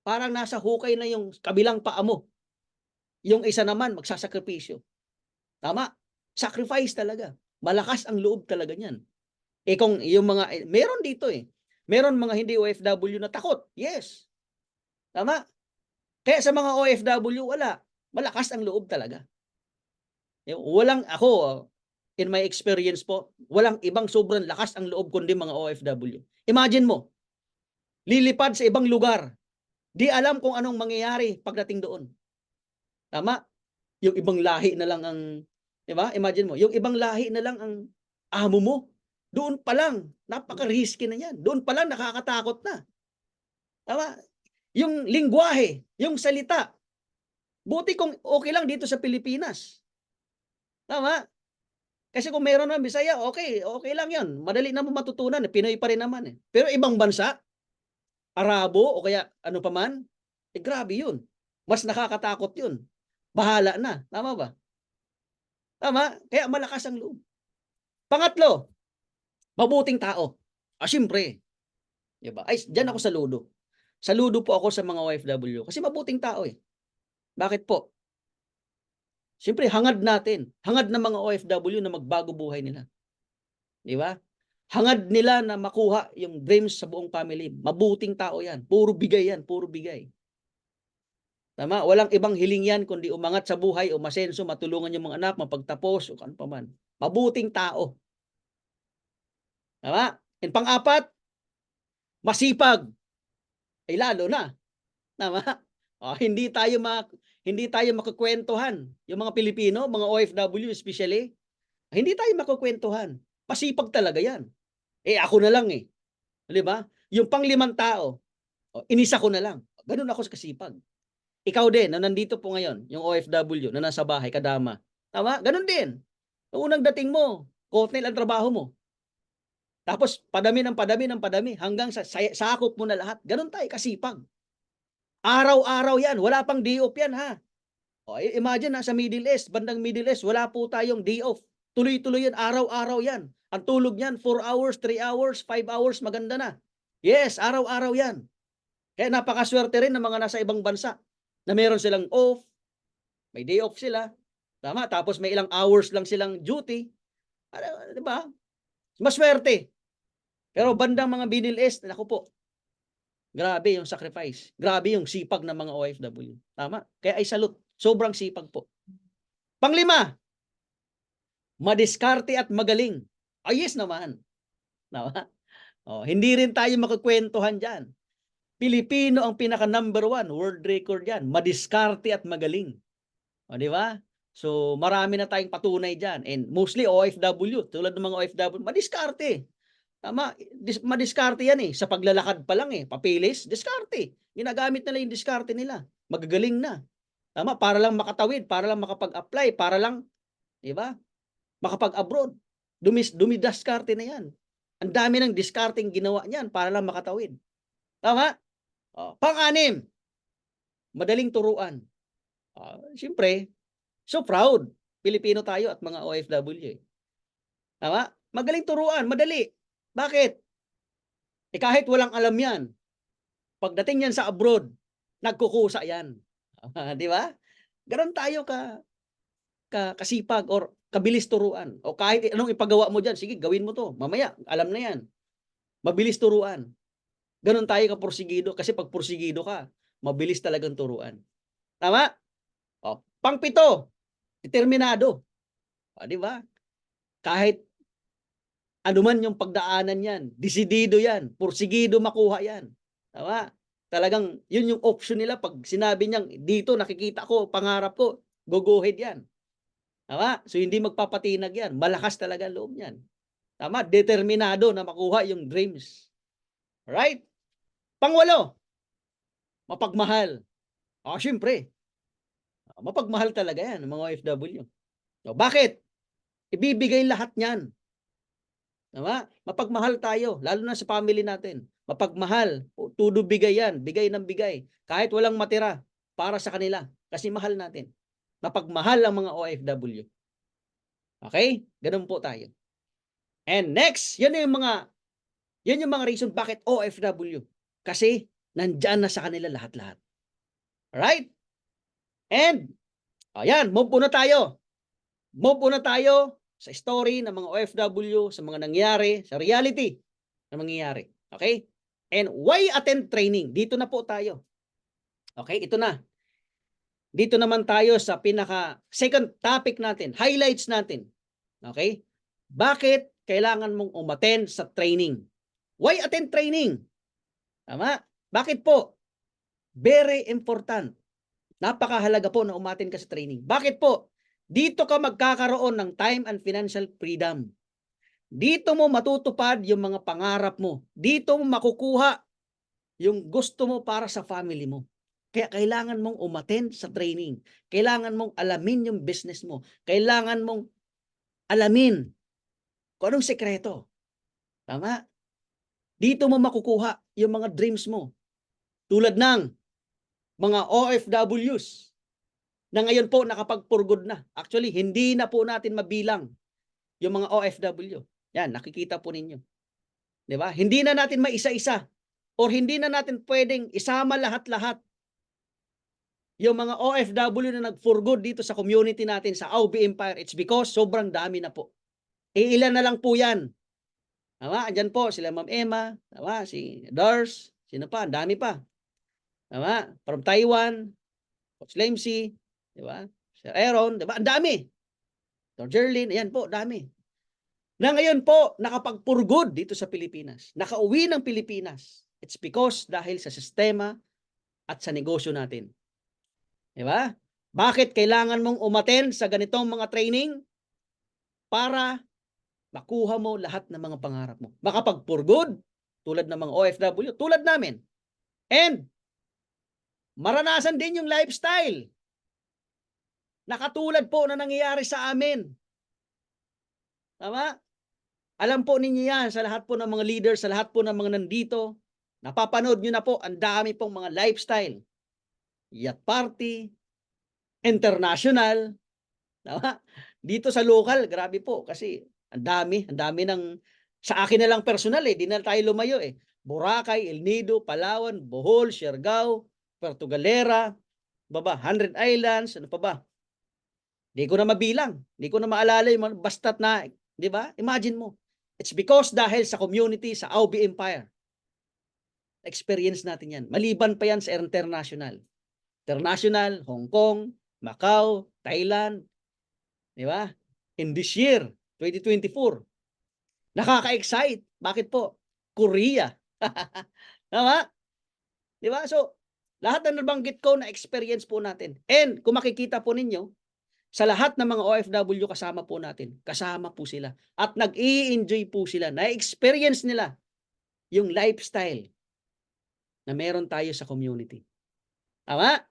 B: Parang nasa hukay na yung kabilang paa mo. Yung isa naman, magsasakripisyo. Tama? Sacrifice talaga. Malakas ang loob talaga niyan. Kung yung mga, meron dito eh. Meron mga hindi OFW na takot. Yes. Tama? Kaya sa mga OFW, wala. Malakas ang loob talaga. Walang ako, in my experience po, walang ibang sobrang lakas ang loob kundi mga OFW. Imagine mo, lilipad sa ibang lugar. Di alam kung anong mangyayari pagdating doon. Tama? Yung ibang lahi na lang ang, di ba? Imagine mo, yung ibang lahi na lang ang amo mo. Doon pa lang, napaka-risky na yan. Doon pa lang nakakatakot na. Tama? Yung lingwahe, yung salita. Buti kung okay lang dito sa Pilipinas. Tama? Kasi kung meron ng Bisaya, okay lang yun. Madali naman matutunan. Pinoy pa rin naman eh. Pero ibang bansa, Arabo o kaya ano pa man, grabe yun. Mas nakakatakot yun. Bahala na. Tama ba? Tama? Kaya malakas ang loob. Pangatlo, mabuting tao. Siyempre. Diba? Diyan ako sa Ludo. Sa Ludo po ako sa mga OFW. Kasi mabuting tao eh. Bakit po? Siyempre, hangad natin. Hangad ng mga OFW na magbago buhay nila. Di ba? Hangad nila na makuha yung dreams sa buong family. Mabuting tao yan. Puro bigay yan. Puro bigay. Tama? Walang ibang hiling yan kundi umangat sa buhay, umasenso, matulungan yung mga anak, mapagtapos, o ano pa man. Mabuting tao. Tama? And pang-apat, masipag. Lalo na. Tama? Hindi tayo makukwentuhan. Yung mga Pilipino, mga OFW especially, hindi tayo makukwentuhan. Masipag talaga yan. Ako na lang eh. Di ba? Yung pang-5 tao, inisa ko na lang. Ganun ako sa kasipag. Ikaw din, na nandito po ngayon, yung OFW na nasa bahay, kadama. Tama? Ganun din. Noong unang dating mo, kotnel ang trabaho mo. Tapos, padami ng padami ng padami, hanggang sakop mo na lahat. Ganun tayo, kasipag. Araw-araw yan. Wala pang day off yan, ha? O, imagine, sa Middle East, bandang Middle East, wala po tayong day off. Tuloy-tuloy yan, araw-araw yan. Ang tulog niyan, 4 hours, 3 hours, 5 hours, maganda na. Yes, araw-araw yan. Kaya napakaswerte rin ng mga nasa ibang bansa na meron silang off, may day off sila. Tama? Tapos may ilang hours lang silang duty. Di ba? Maswerte. Pero bandang mga Middle East, naku po, grabe yung sacrifice. Grabe yung sipag ng mga OFW. Tama? Kaya ay salute. Sobrang sipag po. Panglima, madiskarte at magaling. Yes naman. Tama? Hindi rin tayo makakwentuhan dyan. Pilipino ang pinaka number 1, world record yan. Madiskarte at magaling. Di ba? So, marami na tayong patunay dyan. And mostly OFW, tulad ng mga OFW, madiskarte. Tama, madiskarte yan Sa paglalakad pa lang papilis, diskarte. Ginagamit nila yung diskarte nila. Magagaling na. Tama, para lang makatawid, para lang makapag-apply, para lang, di ba? Makapag-abroad. Dumidaskarte na yan. Ang dami ng diskarting ginawa niyan para lang makatawid. Tama? Pang-anim, madaling turuan. Siyempre, so proud. Pilipino tayo at mga OFW. Tama? Magaling turuan, madali. Bakit? Kahit walang alam yan, pagdating yan sa abroad, nagkukusa yan. Di ba? Ganon tayo kasipag or kabilis turuan. O kahit anong ipagawa mo dyan, sige, gawin mo to. Mamaya, alam na yan. Mabilis turuan. Ganon tayo kapursigido. Kasi pag pursigido ka, mabilis talagang turuan. Tama? Pang-7, determinado. Di ba? Kahit anuman yung pagdaanan yan, desidido yan, pursigido makuha yan. Tama? Talagang yun yung option nila. Pag sinabi niyang dito nakikita ko, pangarap ko, go ahead yan. Tama? So hindi magpapatinag yan. Malakas talaga loob niyan. Tama? Determinado na makuha yung dreams. Right? Pang-8, mapagmahal. Siyempre. Mapagmahal talaga yan, mga OFW. So, bakit? Ibibigay lahat niyan. Tama? Mapagmahal tayo, lalo na sa family natin. Mapagmahal, tudo bigay yan, bigay ng bigay. Kahit walang matira, para sa kanila. Kasi mahal natin. Mapagmahal ang mga OFW. Okay? Ganun po tayo. And next, yan yung mga reason bakit OFW. Kasi nandyan na sa kanila lahat-lahat. Alright? And, ayan, move na tayo. Move na tayo sa story ng mga OFW, sa mga nangyari, sa reality na mangyayari. Okay? And why attend training? Dito na po tayo. Okay? Ito na. Dito naman tayo sa second topic natin, highlights natin. Okay? Bakit kailangan mong umattend sa training? Why attend training? Tama? Bakit po? Very important. Napakahalaga po na umattend ka sa training. Bakit po? Dito ka magkakaroon ng time and financial freedom. Dito mo matutupad yung mga pangarap mo. Dito mo makukuha yung gusto mo para sa family mo. Kaya kailangan mong umattend sa training. Kailangan mong alamin yung business mo. Kailangan mong alamin kung anong sekreto. Tama? Dito mo makukuha yung mga dreams mo. Tulad ng mga OFWs na ngayon po nakapag-for-good na. Actually, hindi na po natin mabilang yung mga OFW. Yan, nakikita po ninyo. Di ba? Hindi na natin maisa-isa or hindi na natin pwedeng isama lahat-lahat yung mga OFW na nag-for-good dito sa community natin sa AUB Empire. It's because sobrang dami na po. Ilan na lang po yan. Tama? Andyan po sila Ma'am Emma, tama? Si Dars, sino pa? Dami pa. Tama? From Taiwan, Coach Lemsey, di ba? Sir Aaron, di ba? Ang dami. Dr. Jerlyn, ayan po, dami. Na ngayon po, nakapag-for-good dito sa Pilipinas. Nakauwi ng Pilipinas. It's because dahil sa sistema at sa negosyo natin. Di ba? Bakit kailangan mong umattend sa ganitong mga training? Para makuha mo lahat ng mga pangarap mo. Makapag-for-good, tulad ng mga OFW, tulad namin. And maranasan din yung lifestyle na katulad po na nangyayari sa amin. Tama? Alam po ninyo yan sa lahat po ng mga leaders, sa lahat po ng mga nandito. Napapanood nyo na po, ang dami pong mga lifestyle. Yacht party, international. Tama? Dito sa local, grabe po. Kasi ang dami ng, sa akin na lang personal di na tayo lumayo Boracay, El Nido, Palawan, Bohol, Siargao, Puerto Galera, 100 Islands, ano pa ba? Hindi ko na mabilang. Hindi ko na maalala yung basta't na, di ba? Imagine mo. It's because dahil sa community, sa Aubi Empire. Experience natin yan. Maliban pa yan sa international. International, Hong Kong, Macau, Thailand. Di ba? In this year, 2024. Nakaka-excite. Bakit po? Korea. Tama? Di ba? So, lahat na nabanggit ko na experience po natin. And kung makikita po ninyo, sa lahat ng mga OFW kasama po natin, kasama po sila. At nag-i-enjoy po sila. Na-experience nila yung lifestyle na meron tayo sa community. Tama?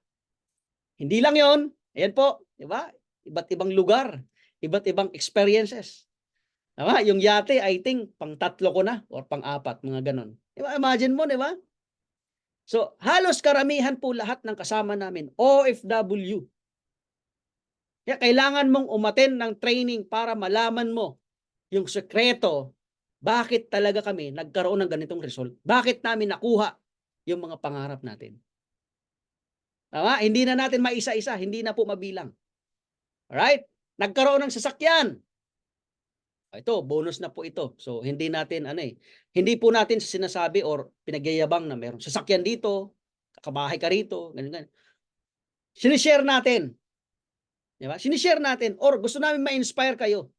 B: Hindi lang yon. Ayan po. Diba? Iba't ibang lugar. Iba't ibang experiences. Tama? Yung yate, I think, pang-3 ko na or pang-4, mga ganon. Diba? Imagine mo, diba? So, halos karamihan po lahat ng kasama namin, OFW. Kaya kailangan mong umattend ng training para malaman mo yung sekreto bakit talaga kami nagkaroon ng ganitong result. Bakit namin nakuha yung mga pangarap natin. Tama? Hindi na natin maisa-isa, hindi na po mabilang. Alright? Nagkaroon ng sasakyan. Ito, bonus na po ito. So, hindi natin, hindi po natin sinasabi or pinagyayabang na meron sasakyan dito, kakabahay ka rito, ganyan. Sinishare natin. Diba? Sinishare natin or gusto namin ma-inspire kayo.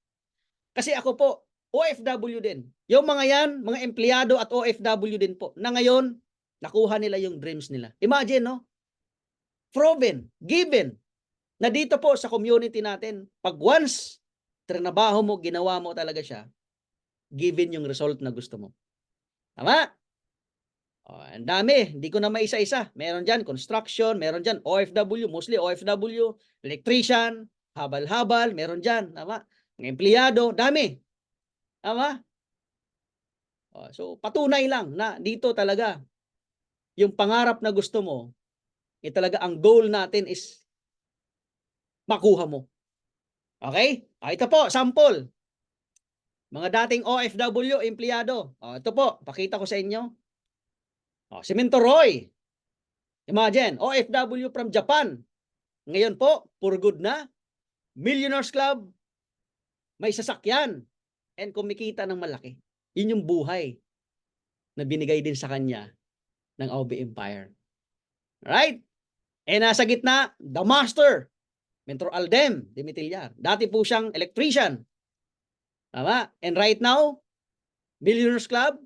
B: Kasi ako po, OFW din. Yung mga yan, mga empleyado at OFW din po, na ngayon, nakuha nila yung dreams nila. Imagine, no? Proven, given, na dito po sa community natin, pag once, trinabaho mo, ginawa mo talaga siya, given yung result na gusto mo. Tama? Ang dami, hindi ko na maisa-isa. Meron dyan, construction, meron dyan, OFW, mostly OFW, electrician, habal-habal, meron dyan. Tama? Mga empleyado, dami. Tama? So, patunay lang na dito talaga, yung pangarap na gusto mo, talaga ang goal natin is makuha mo. Okay? Ito po, sample. Mga dating OFW, empleyado. Ito po, pakita ko sa inyo. Si Mentor Roy. Imagine, OFW from Japan. Ngayon po, for good na. Millionaires Club. May sasakyan. And kumikita ng malaki. Yun yung buhay na binigay din sa kanya ng Aubi Empire. Right? Nasa gitna, the master. Mentor Aldem Dimitillar. Dati po siyang electrician. Tama? And right now, Millionaires Club,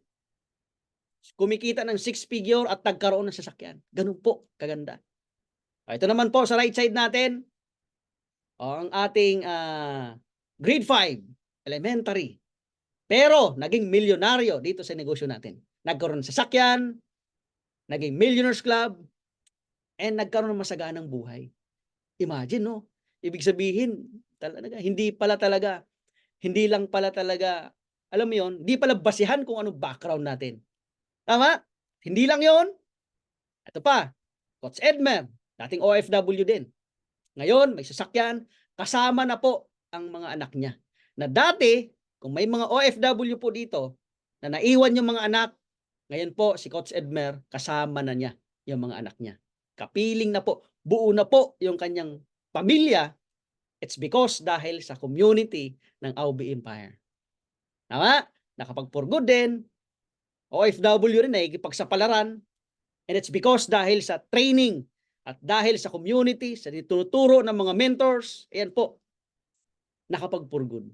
B: kumikita ng 6-figure at nagkaroon ng sasakyan. Ganun po, kaganda. Ito naman po sa right side natin, ang ating grade 5, elementary. Pero naging milyonaryo dito sa negosyo natin. Nagkaroon ng sasakyan, naging Millionaires Club, and nagkaroon ng masaganang buhay. Imagine, no? Ibig sabihin, talaga, hindi lang pala talaga, alam mo yon, hindi pala basihan kung anong background natin. Tama? Hindi lang yon. Ito pa, Coach Edmer, dating OFW din. Ngayon, may sasakyan, kasama na po ang mga anak niya. Na dati, kung may mga OFW po dito, na naiwan yung mga anak, ngayon po, si Coach Edmer, kasama na niya yung mga anak niya. Kapiling na po, buo na po yung kanyang pamilya. It's because dahil sa community ng Aubi Empire. Tama? Nakapag-for good din, OFW rin ikipagsapalaran, and it's because dahil sa training at dahil sa community, sa tinuturo ng mga mentors, ayan po, nakapag-for good.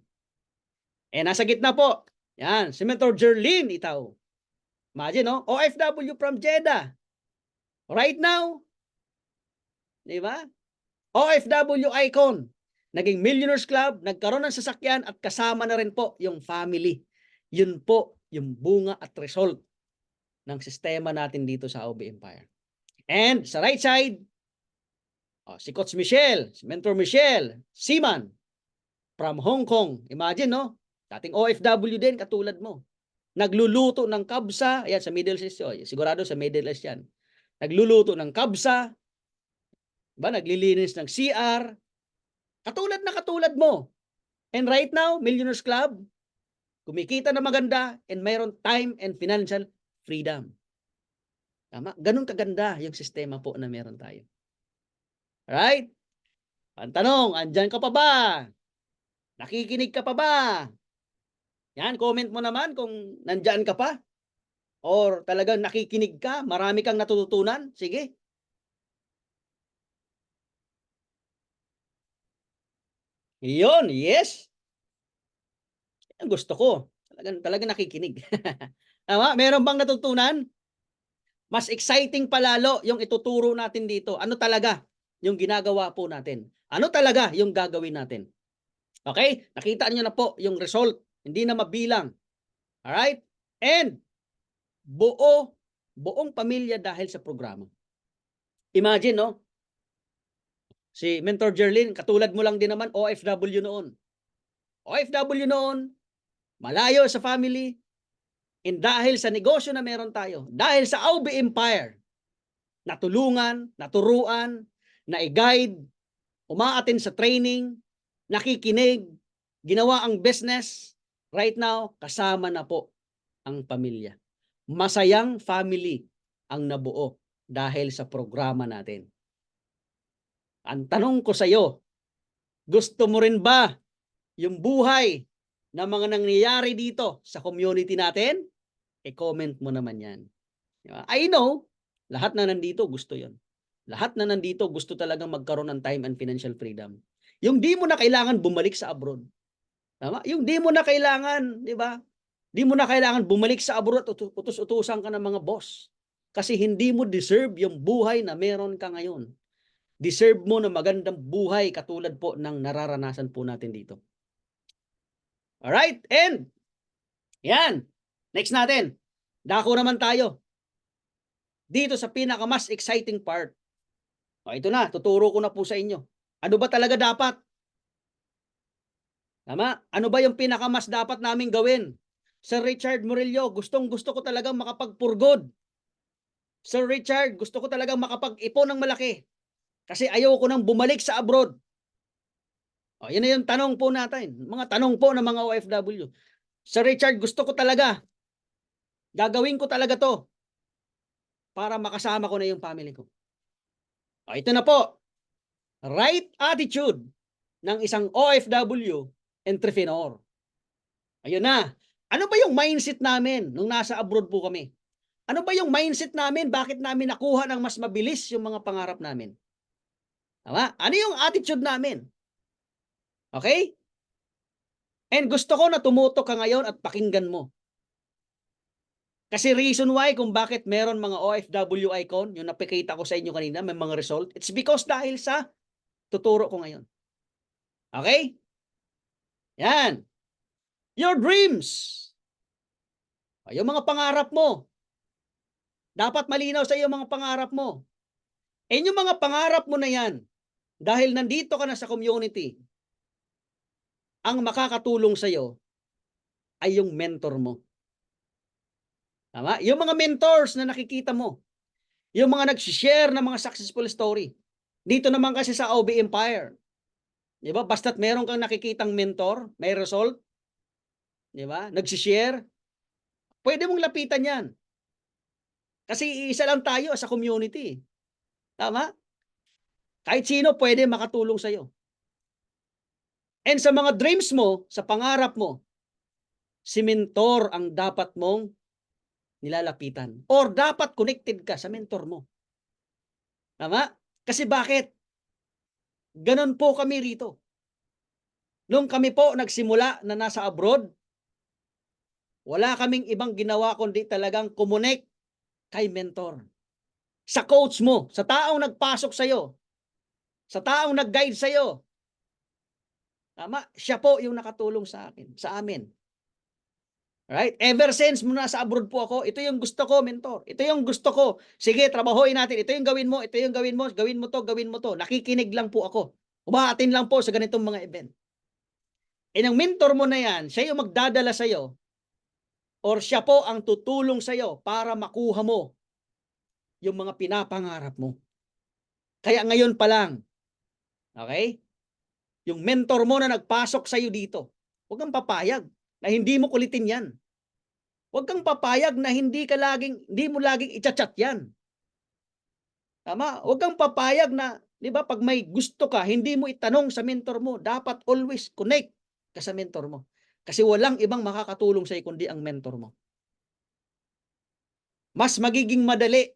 B: Nasa gitna po, yan, si Mentor Jerlyn Itaw. Imagine, no? OFW from Jeddah. Right now, di ba? OFW icon. Naging Millionaires Club, nagkaroon ng sasakyan at kasama na rin po yung family. Yun po yung bunga at result ng sistema natin dito sa Aubi Empire. And sa right side, si Coach Michelle, si Mentor Michelle, Seaman, from Hong Kong. Imagine, no? Dating OFW din, katulad mo. Nagluluto ng kabsa, ayan, sa Middle East, sigurado sa Middle East yan. Nagluluto ng kabsa, ba, naglilinis ng CR, katulad mo. And right now, Millionaires Club, kumikita na maganda, and mayroon time and financial freedom. Tama? Ganun kaganda yung sistema po na meron tayo. Alright? Ang tanong, andyan ka pa ba? Nakikinig ka pa ba? Yan, comment mo naman kung nandyan ka pa. Or talagang nakikinig ka, marami kang natututunan. Sige. Yun, yes. Yan gusto ko. Talagang nakikinig. Tama? Meron bang natutunan? Mas exciting palalo yung ituturo natin dito. Ano talaga yung ginagawa po natin? Ano talaga yung gagawin natin? Okay? Nakita niyo na po yung result. Hindi na mabilang. Alright? And buong pamilya dahil sa programa. Imagine, no? Si Mentor Jerlyn, katulad mo lang din naman, OFW noon. OFW noon, malayo sa family, and dahil sa negosyo na meron tayo, dahil sa Aube Empire, natulungan, naturuan, na-guide, umaattend sa training, nakikinig, ginawa ang business, right now, kasama na po ang pamilya. Masayang family ang nabuo dahil sa programa natin. Ang tanong ko sa iyo, gusto mo rin ba yung buhay na mga nangyayari dito sa community natin? I-comment mo naman yan. I know, lahat na nandito gusto yon. Lahat na nandito gusto talagang magkaroon ng time and financial freedom. Yung di mo na kailangan bumalik sa abroad. Tama? Yung di mo na kailangan, di ba? Di mo na kailangan bumalik sa abroad at utos-utusan ka ng mga boss. Kasi hindi mo deserve yung buhay na meron ka ngayon. Deserve mo na magandang buhay katulad po ng nararanasan po natin dito. Alright? And, yan. Next natin. Dako naman tayo. Dito sa pinaka-mas exciting part. O, ito na. Tuturo ko na po sa inyo. Ano ba talaga dapat? Tama? Ano ba yung pinaka-mas dapat naming gawin? Sir Richard Murillo, gustong-gusto ko talagang makapagpurgod. Sir Richard, gusto ko talagang makapag-ipon ng malaki. Kasi ayoko nang bumalik sa abroad. O, yun na yung tanong po natin. Mga tanong po ng mga OFW. Sir Richard, gusto ko talaga. Gagawin ko talaga to. Para makasama ko na yung family ko. O, ito na po. Right attitude ng isang OFW entrepreneur. Ayun na. Ano ba yung mindset namin nung nasa abroad po kami? Ano ba yung mindset namin? Bakit namin nakuha ng mas mabilis yung mga pangarap namin? Tama? Ano yung attitude namin? Okay? And gusto ko na tumutok ka ngayon at pakinggan mo. Kasi reason why kung bakit meron mga OFW icon, yung napakita ko sa inyo kanina, may mga result, it's because dahil sa tuturo ko ngayon. Okay? Yan. Your dreams. Yung mga pangarap mo. Dapat malinaw sa iyo mga pangarap mo. And yung mga pangarap mo na yan, dahil nandito ka na sa community, ang makakatulong sa iyo ay yung mentor mo. Tama? Yung mga mentors na nakikita mo, yung mga nag-share ng mga successful story. Dito naman kasi sa OB Empire, di ba? Basta't meron kang nakikitang mentor, may result, di ba? Nag-share, pwede mong lapitan yan. Kasi isa lang tayo sa community. Tama? Kahit sino pwede makatulong sa iyo. And sa mga dreams mo, sa pangarap mo, si mentor ang dapat mong nilalapitan. Or dapat connected ka sa mentor mo. Tama? Kasi bakit? Ganon po kami rito. Nung kami po nagsimula na nasa abroad, wala kaming ibang ginawa kundi talagang kumonek kay mentor. Sa coach mo, sa taong nagpasok sa iyo, sa taong nag-guide sa iyo. Tama? Siya po yung nakatulong sa akin, sa amin. Right? Ever since muna sa abroad po ako, ito yung gusto ko, mentor. Ito yung gusto ko. Sige, trabahoin natin. Ito yung gawin mo, ito yung gawin mo, gawin mo to, gawin mo to. Nakikinig lang po ako. Umaatin lang po sa ganitong mga event. E ng mentor mo na yan, siya yung magdadala sa'yo or siya po ang tutulong sa'yo para makuha mo yung mga pinapangarap mo. Kaya ngayon pa lang, okay? Yung mentor mo na nagpasok sa'yo dito, huwag kang papayag na hindi mo kulitin yan. Huwag kang papayag na hindi mo laging i-chat yan. Tama? Huwag kang papayag na, di ba, pag may gusto ka, hindi mo itanong sa mentor mo. Dapat always connect ka sa mentor mo. Kasi walang ibang makakatulong sa'yo kundi ang mentor mo. Mas magiging madali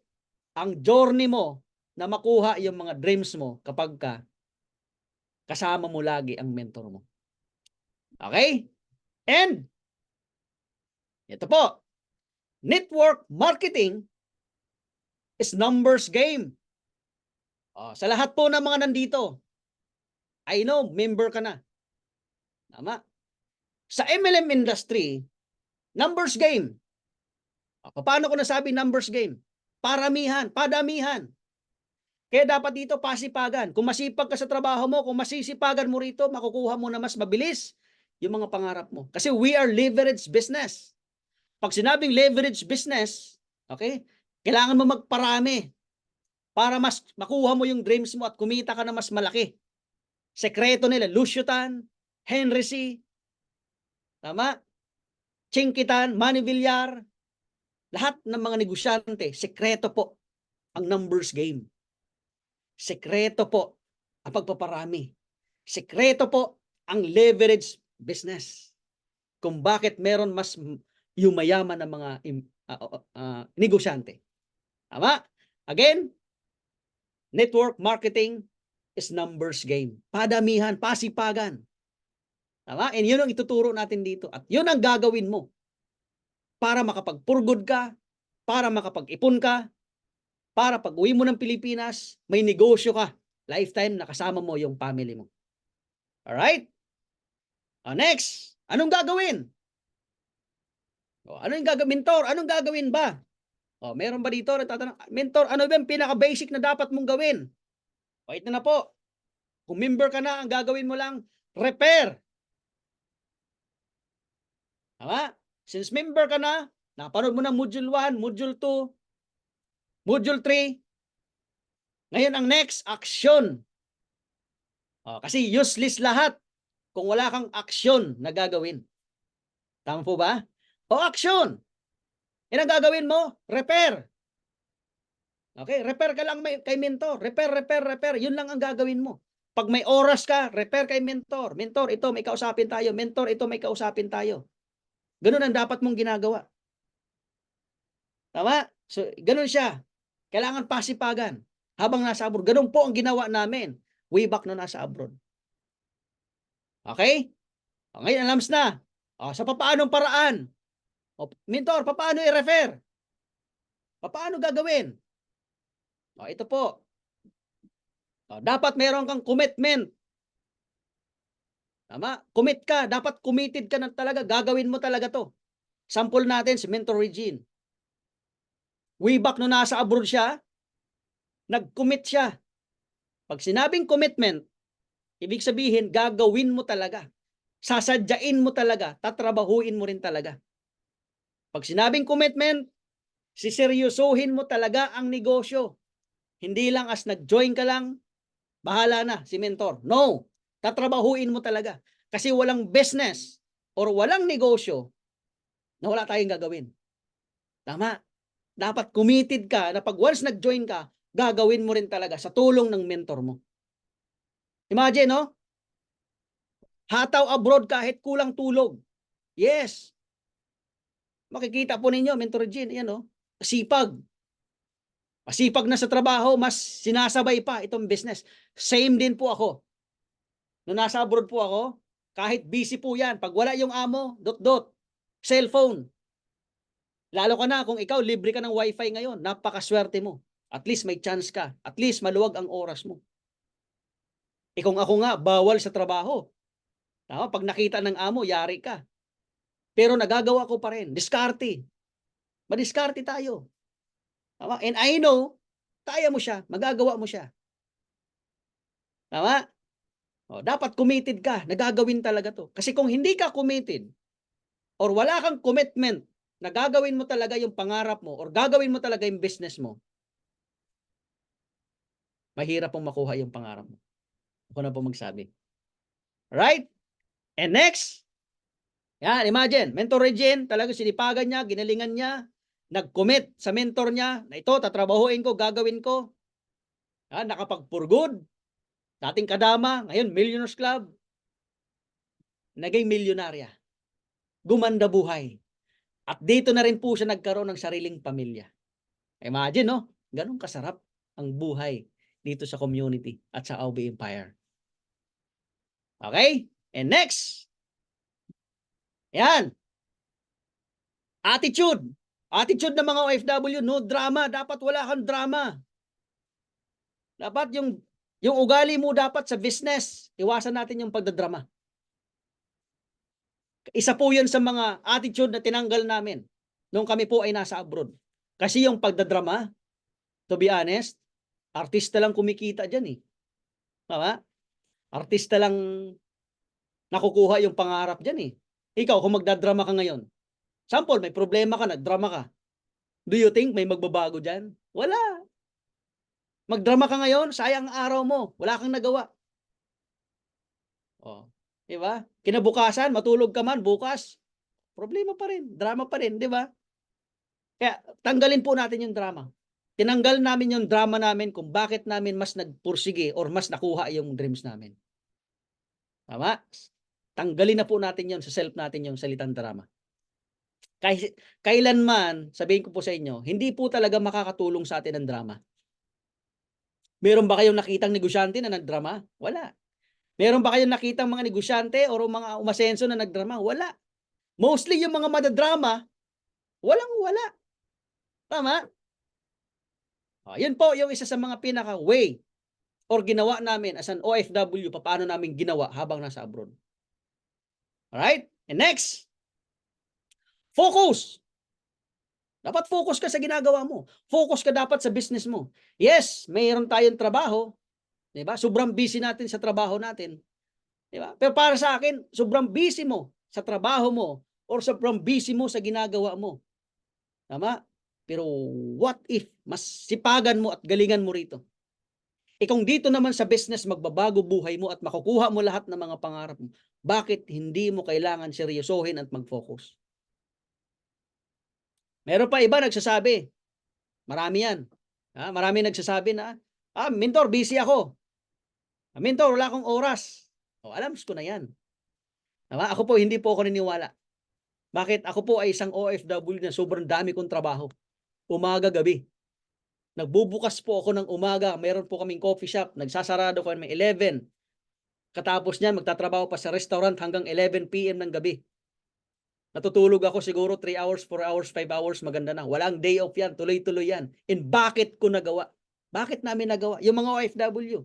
B: ang journey mo na makuha yung mga dreams mo kapag kasama mo lagi ang mentor mo. Okay? And, ito po, network marketing is numbers game. Sa lahat po ng mga nandito, I know, member ka na. Tama? Sa MLM industry, numbers game. Paano ko nasabi numbers game? Paramihan, padamihan. Kaya dapat dito pasipagan. Kung masipag ka sa trabaho mo, kung masisipagan mo rito, makukuha mo na mas mabilis yung mga pangarap mo. Kasi we are leverage business. Pag sinabing leverage business, okay, kailangan mo magparami para mas makuha mo yung dreams mo at kumita ka na mas malaki. Sekreto nila, Lucio Tan, Henry C., tama? Chinkitan, Manny Villar, lahat ng mga negosyante, sekreto po ang numbers game. Sekreto po ang pagpaparami. Sekreto po ang leverage business. Kung bakit meron mas yumayaman na mga negosyante. Tama? Again, network marketing is numbers game. Padamihan, pasipagan. Tama? And yun ang ituturo natin dito. At yun ang gagawin mo para makapagpurgod ka, para makapag-ipon ka, para pag uwi mo ng Pilipinas, may negosyo ka. Lifetime nakasama mo yung family mo. Alright? Next, anong gagawin? Ano yung gagawin? Mentor, anong gagawin ba? Meron ba dito? Mentor, ano ba yung pinaka-basic na dapat mong gawin? Ito na po. Kung member ka na, ang gagawin mo lang, repair. Tama? Since member ka na, napanood mo na Module 1, Module 2, Module 3. Ngayon ang next, action. Kasi useless lahat kung wala kang action na gagawin. Tama po ba? Action. Yan ang gagawin mo, repair. Okay, repair ka lang kay mentor. Repair. Yun lang ang gagawin mo. Pag may oras ka, repair kay mentor. Mentor, ito may kausapin tayo. Mentor, ito may kausapin tayo. Ganun ang dapat mong ginagawa. Tama? So, ganun siya. Kailangan pasipagan. Habang nasa abroad. Ganun po ang ginawa namin. Way back na nasa abroad. Okay? Ngayon, alams na. Sa papaanong paraan? Mentor, papaano i-refer? Paano gagawin? Ito po. Dapat meron kang commitment. Tama? Commit ka. Dapat committed ka na talaga. Gagawin mo talaga to. Sample natin si Mentor Regine. Way back no nasa abroad siya, nag-commit siya. Pag sinabing commitment, ibig sabihin, gagawin mo talaga. Sasadyain mo talaga. Tatrabahuin mo rin talaga. Pag sinabing commitment, siseryosohin mo talaga ang negosyo. Hindi lang as nag-join ka lang, bahala na si mentor. No, tatrabahuin mo talaga. Kasi walang business or walang negosyo na wala tayong gagawin. Tama? Dapat committed ka na pag once nag-join ka, gagawin mo rin talaga sa tulong ng mentor mo. Imagine, no? Hataw abroad kahit kulang tulog. Yes. Makikita po ninyo, Mentor Regine, yan, no? Sipag. Masipag na sa trabaho, mas sinasabay pa itong business. Same din po ako. Nung nasa abroad po ako, kahit busy po yan, pag wala yung amo, cellphone. Lalo ka na kung ikaw libre ka ng wifi ngayon, napakaswerte mo. At least may chance ka. At least maluwag ang oras mo. Kung ako nga, bawal sa trabaho. Pag nakita ng amo, yari ka. Pero nagagawa ko pa rin. Diskarte. Madiskarte tayo. Tama? And I know, kaya mo siya, magagawa mo siya. Tama? O, dapat committed ka, nagagawin talaga to. Kasi kung hindi ka committed, or wala kang commitment na gagawin mo talaga yung pangarap mo, or gagawin mo talaga yung business mo, mahirap pong makuha yung pangarap mo. Ako na po magsabi. Right? And next, yan, imagine, Mentor Regine, talagang sinipagan niya, ginalingan niya, nag-commit sa mentor niya, na ito, tatrabahuin ko, gagawin ko. Yan, nakapag-for good. Dating kadama, ngayon, Millionaires Club. Naging milyonarya. Gumanda buhay. At dito na rin po siya nagkaroon ng sariling pamilya. Imagine, no? Ganun kasarap ang buhay dito sa community at sa AUB Empire. Okay? And next. Yan. Attitude. Attitude ng mga OFW, no drama. Dapat wala kang drama. Dapat yung ugali mo dapat sa business. Iwasan natin yung pagdadrama. Isa po yun sa mga attitude na tinanggal namin nung kami po ay nasa abroad. Kasi yung pagdadrama, to be honest, artista lang kumikita dyan eh. Tama? Artista lang nakukuha yung pangarap dyan eh. Ikaw, kung magdadrama ka ngayon, sample, may problema ka, nagdrama ka. Do you think may magbabago dyan? Wala. Magdrama ka ngayon, sayang ang araw mo. Wala kang nagawa. Oh, di ba? Kinabukasan, matulog ka man, bukas, problema pa rin, drama pa rin, di ba? Kaya tanggalin po natin yung drama. Tinanggal namin yung drama namin kung bakit namin mas nagpursige or mas nakuha yung dreams namin. Tama? Tanggalin na po natin yon sa self natin yung salitang drama. Kailanman, sabihin ko po sa inyo, hindi po talaga makakatulong sa atin ang drama. Meron ba kayong nakitang negosyante na nagdrama? Wala. Meron ba kayong nakitang mga negosyante o mga umasenso na nagdrama? Wala. Mostly yung mga madadrama, walang-wala. Tama? Yun po yung isa sa mga pinaka-way or ginawa namin as an OFW, paano namin ginawa habang nasa abroad. Alright? And next, focus. Dapat focus ka sa ginagawa mo. Focus ka dapat sa business mo. Yes, mayroon tayong trabaho. Diba? Sobrang busy natin sa trabaho natin. Diba? Pero para sa akin, sobrang busy mo sa trabaho mo or sobrang busy mo sa ginagawa mo. Tama? Pero what if mas sipagan mo at galingan mo rito? Kung dito naman sa business magbabago buhay mo at makukuha mo lahat ng mga pangarap mo, bakit hindi mo kailangan seryosohin at mag-focus? Meron pa iba nagsasabi, marami yan. Marami nagsasabi na, mentor, busy ako. Mentor, wala akong oras. Alam ko na yan. Ako po, hindi po ako niniwala. Bakit? Ako po ay isang OFW na sobrang dami kong trabaho. Umaga, gabi. Nagbubukas po ako ng umaga. Meron po kaming coffee shop. Nagsasarado ko ng 11. Katapos niyan, magtatrabaho pa sa restaurant hanggang 11 p.m. ng gabi. Natutulog ako siguro 3 hours, 4 hours, 5 hours, maganda na. Walang day off yan, tuloy-tuloy yan. And bakit ko nagawa? Bakit namin nagawa? Yung mga OFW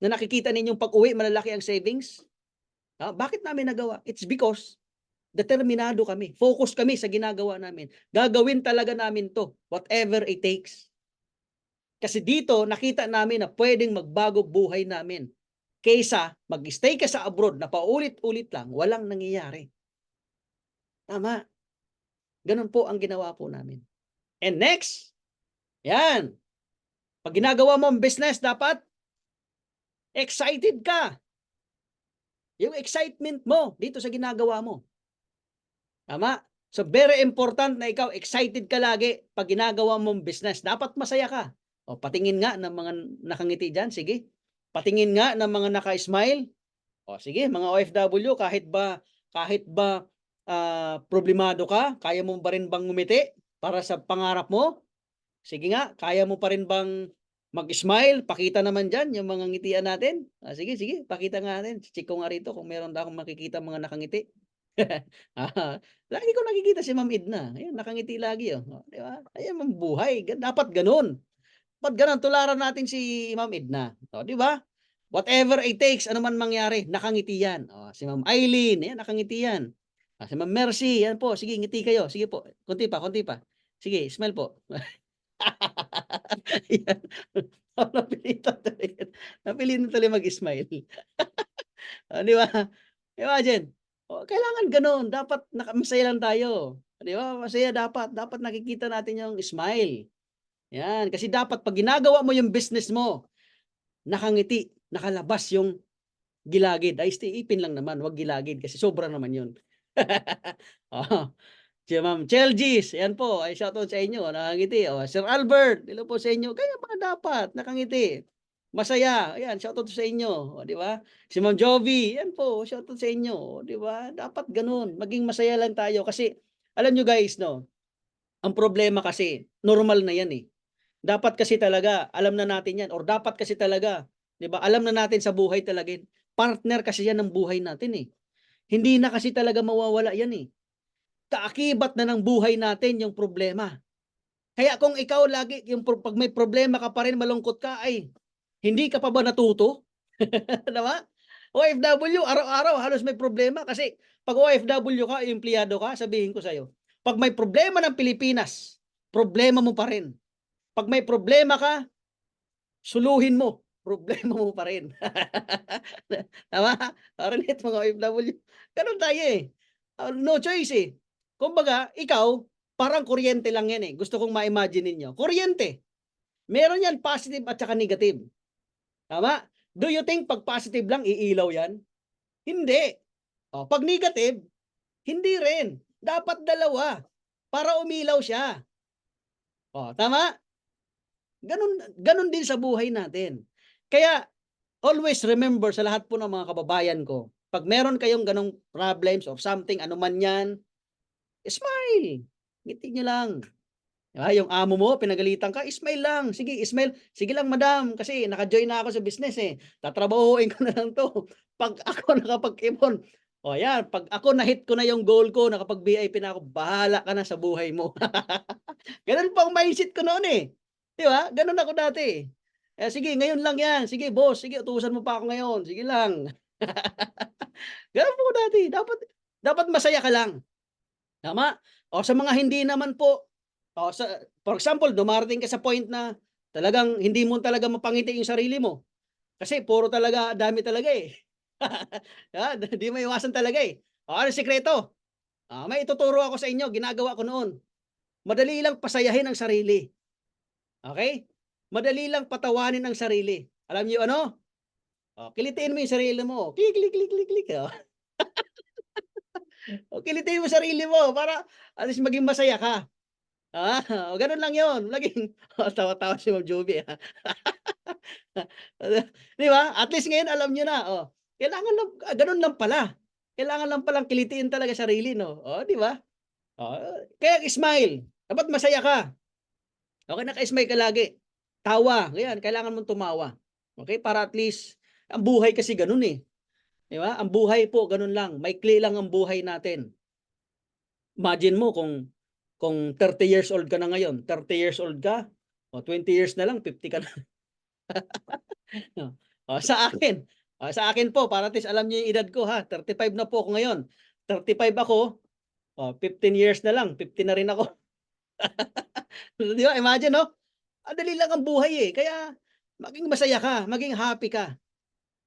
B: na nakikita ninyong pag-uwi, malalaki ang savings. Bakit namin nagawa? It's because determinado kami. Focus kami sa ginagawa namin. Gagawin talaga namin to, whatever it takes. Kasi dito, nakita namin na pwedeng magbago buhay namin. Kaysa mag-stay ka sa abroad na paulit-ulit lang, walang nangyayari. Tama. Ganun po ang ginawa po namin. And next, yan. Pag ginagawa mo ang business, dapat excited ka. Yung excitement mo dito sa ginagawa mo. Tama? So, very important na ikaw excited ka lagi pag ginagawa mong business. Dapat masaya ka. Patingin nga ng mga nakangiti dyan. Sige. Patingin nga ng mga naka-smile. Sige, mga OFW, kahit ba problemado ka, kaya mo pa rin bang ngumiti para sa pangarap mo? Sige nga, kaya mo pa rin bang mag-smile? Pakita naman dyan yung mga ngitian natin. Sige, pakita nga natin. Check ko nga rito kung meron na akong makikita mga nakangiti. Lagi ko nakikita si Ma'am Edna. Ayun, nakangiti lagi. Di ba? Ayun, ang buhay. Dapat ganun. Dapat ganun. Tularan natin si Ma'am Edna. Di ba? Whatever it takes, ano man mangyari, nakangiti yan. Si Ma'am Eileen, nakangiti yan. Si Ma'am Mercy, yan po. Sige, ngiti kayo. Sige po. Konti pa, konti pa. Sige, smile po. Yan. Napilitan tuloy. Napilitan tuloy mag-smile. Di ba? Imagine. Kailangan gano'n. Dapat masaya lang tayo. Di ba? Masaya dapat. Dapat nakikita natin yung smile. Yan. Kasi dapat pag ginagawa mo yung business mo, nakangiti, nakalabas yung gilagid. Ay, ipin lang naman. Wag gilagid kasi sobra naman yun. Oh, si Ma'am Chelgis, ayan po, ay shoutout sa inyo, nakangiti. Oh, Sir Albert, hello po sa inyo. Kaya mga dapat, nakangiti. Masaya, ayan, shoutout sa inyo, di ba? Si Ma'am Jovi, ayan po, shoutout sa inyo, di ba? Dapat ganun, maging masaya lang tayo kasi alam nyo guys, no, ang problema kasi, normal na yan eh. Dapat kasi talaga, alam na natin yan, or dapat kasi talaga, di ba, alam na natin sa buhay talaga, partner kasi yan ng buhay natin eh. Hindi na kasi talaga mawawala yan eh. Kaakibat na ng buhay natin yung problema. Kaya kung ikaw lagi, pag may problema ka pa rin, malungkot ka, ay, hindi ka pa ba natuto? Diba? OFW, araw-araw halos may problema kasi pag OFW ka, empleyado ka, sabihin ko sa'yo, pag may problema ng Pilipinas, problema mo pa rin. Pag may problema ka, suluhin mo, problema mo pa rin. Tama? Karinet mga OFW. Ganun tayo eh. No choice eh. Kumbaga, ikaw, parang kuryente lang yan eh. Gusto kong ma-imagine ninyo. Kuryente. Meron yan positive at saka negative. Tama? Do you think pag positive lang, iilaw yan? Hindi. O, pag negative, hindi rin. Dapat dalawa para umilaw siya. O, tama? Ganun din sa buhay natin. Kaya, always remember sa lahat po ng mga kababayan ko, pag meron kayong ganong problems or something, ano man yan, smile. Ngiti nyo lang. Diba? Yung amo mo, pinagalitan ka, smile lang. Sige, smile. Sige lang, madam, kasi naka-join na ako sa business eh. Tatrabahuin ko na lang to. Pag ako nakapag-ipon, o yan, pag ako na-hit ko na yung goal ko, nakapag-VIP na ako, bahala ka na sa buhay mo. Ganun pa ang mindset ko noon eh. Di ba? Ganun ako dati. Sige, ngayon lang yan. Sige, boss. Sige, utusan mo pa ako ngayon. Sige lang. Ganun po ko dati. Dapat masaya ka lang. Tama? O sa mga hindi naman po, for example, dumarating ka sa point na talagang hindi mo talaga mapangiti yung sarili mo. Kasi puro talaga, dami talaga eh. Di maiwasan talaga eh. Ano sikreto? May ituturo ako sa inyo, ginagawa ko noon. Madali lang pasayahin ang sarili. Okay? Madali lang patawanin ang sarili. Alam niyo ano? Kilitiin mo yung sarili mo. Klik, klik, klik, klik, klik. Kilitiin mo sarili mo para at least maging masaya ka. Ganun lang yun. Laging, tawa-tawa si Ma'am Joby. Di ba? At least ngayon alam nyo na. Kailangan lang, ganun lang pala. Kailangan lang palang kilitiin talaga sarili, no? Di ba? Kaya smile. Dapat masaya ka. Okay, naka-smile ka lagi. Tawa. Ganyan, kailangan mong tumawa. Okay, para at least, ang buhay kasi ganun eh. Di ba? Ang buhay po, ganun lang. Maikli lang ang buhay natin. Imagine mo kung 30 years old ka na ngayon, 30 years old ka, 20 years na lang, 50 ka na. Sa akin po, para at least alam niyo yung edad ko ha, 35 na po ako ngayon. 35 ako, 15 years na lang, 50 na rin ako. Di ba? Imagine, no? Dali lang ang buhay eh. Kaya, maging masaya ka, maging happy ka.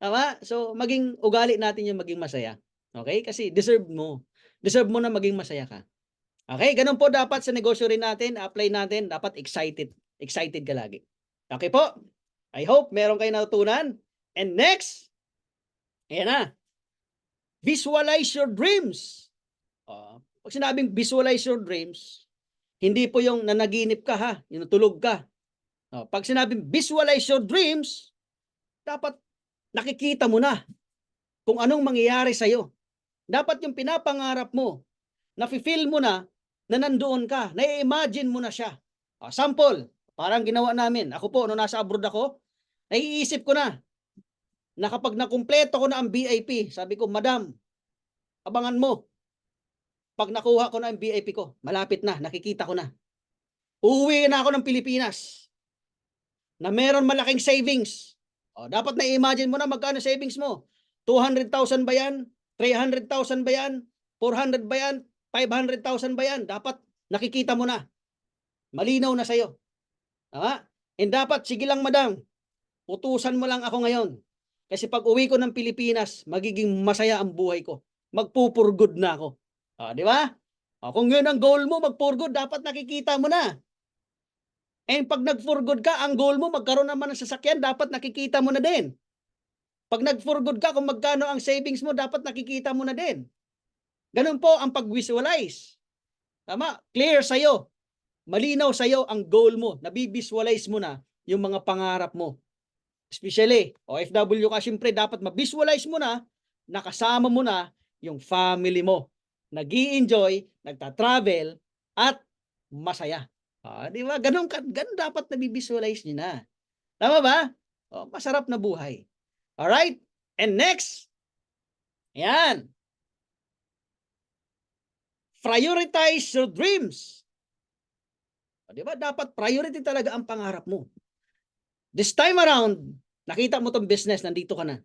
B: Tama? So, maging ugali natin yung maging masaya. Okay? Kasi deserve mo. Deserve mo na maging masaya ka. Okay? Ganun po dapat sa negosyo rin natin, apply natin, dapat excited. Excited ka lagi. Okay po? I hope meron kayo natutunan. And next, ayan na. Visualize your dreams. Pag sinabing visualize your dreams, hindi po yung nanaginip ka ha, yung natulog ka. Pag sinabing visualize your dreams, dapat nakikita mo na kung anong mangyayari sa'yo. Dapat yung pinapangarap mo, nafe-feel mo na nandoon ka, na-imagine mo na siya. Sample, parang ginawa namin. Ako po, nung nasa abroad ako, naiisip ko na kapag nakumpleto ko na ang VIP, sabi ko, madam, abangan mo. Pag nakuha ko na ang VIP ko, malapit na, nakikita ko na. Uuwi na ako ng Pilipinas na meron malaking savings. Dapat na-imagine mo na magkano savings mo. 200,000 ba yan? 300,000 ba yan? 400 ba yan? 500,000 ba yan? Dapat nakikita mo na. Malinaw na sa'yo. Tama? And dapat, sige lang madam, utusan mo lang ako ngayon. Kasi pag uwi ko ng Pilipinas, magiging masaya ang buhay ko. Magpupurgod na ako. Di ba? Kung yun ang goal mo, magpurgod, dapat nakikita mo na. And pag nag-for-good ka, ang goal mo, magkaroon naman ng sasakyan, dapat nakikita mo na din. Pag nag-for-good ka, kung magkano ang savings mo, dapat nakikita mo na din. Ganun po ang pag-visualize. Tama? Clear sa'yo. Malinaw sa'yo ang goal mo. Nabivisualize mo na yung mga pangarap mo. Especially, OFW ka, syempre dapat ma-visualize mo na, nakasama mo na yung family mo. Nag-i-enjoy, nagta-travel, at masaya. Di ba? Ganun dapat nabivisualize nyo na. Tama ba? Masarap na buhay. Alright? And next, ayan. Prioritize your dreams. Di ba? Dapat priority talaga ang pangarap mo. This time around, nakita mo tong business, nandito ka na.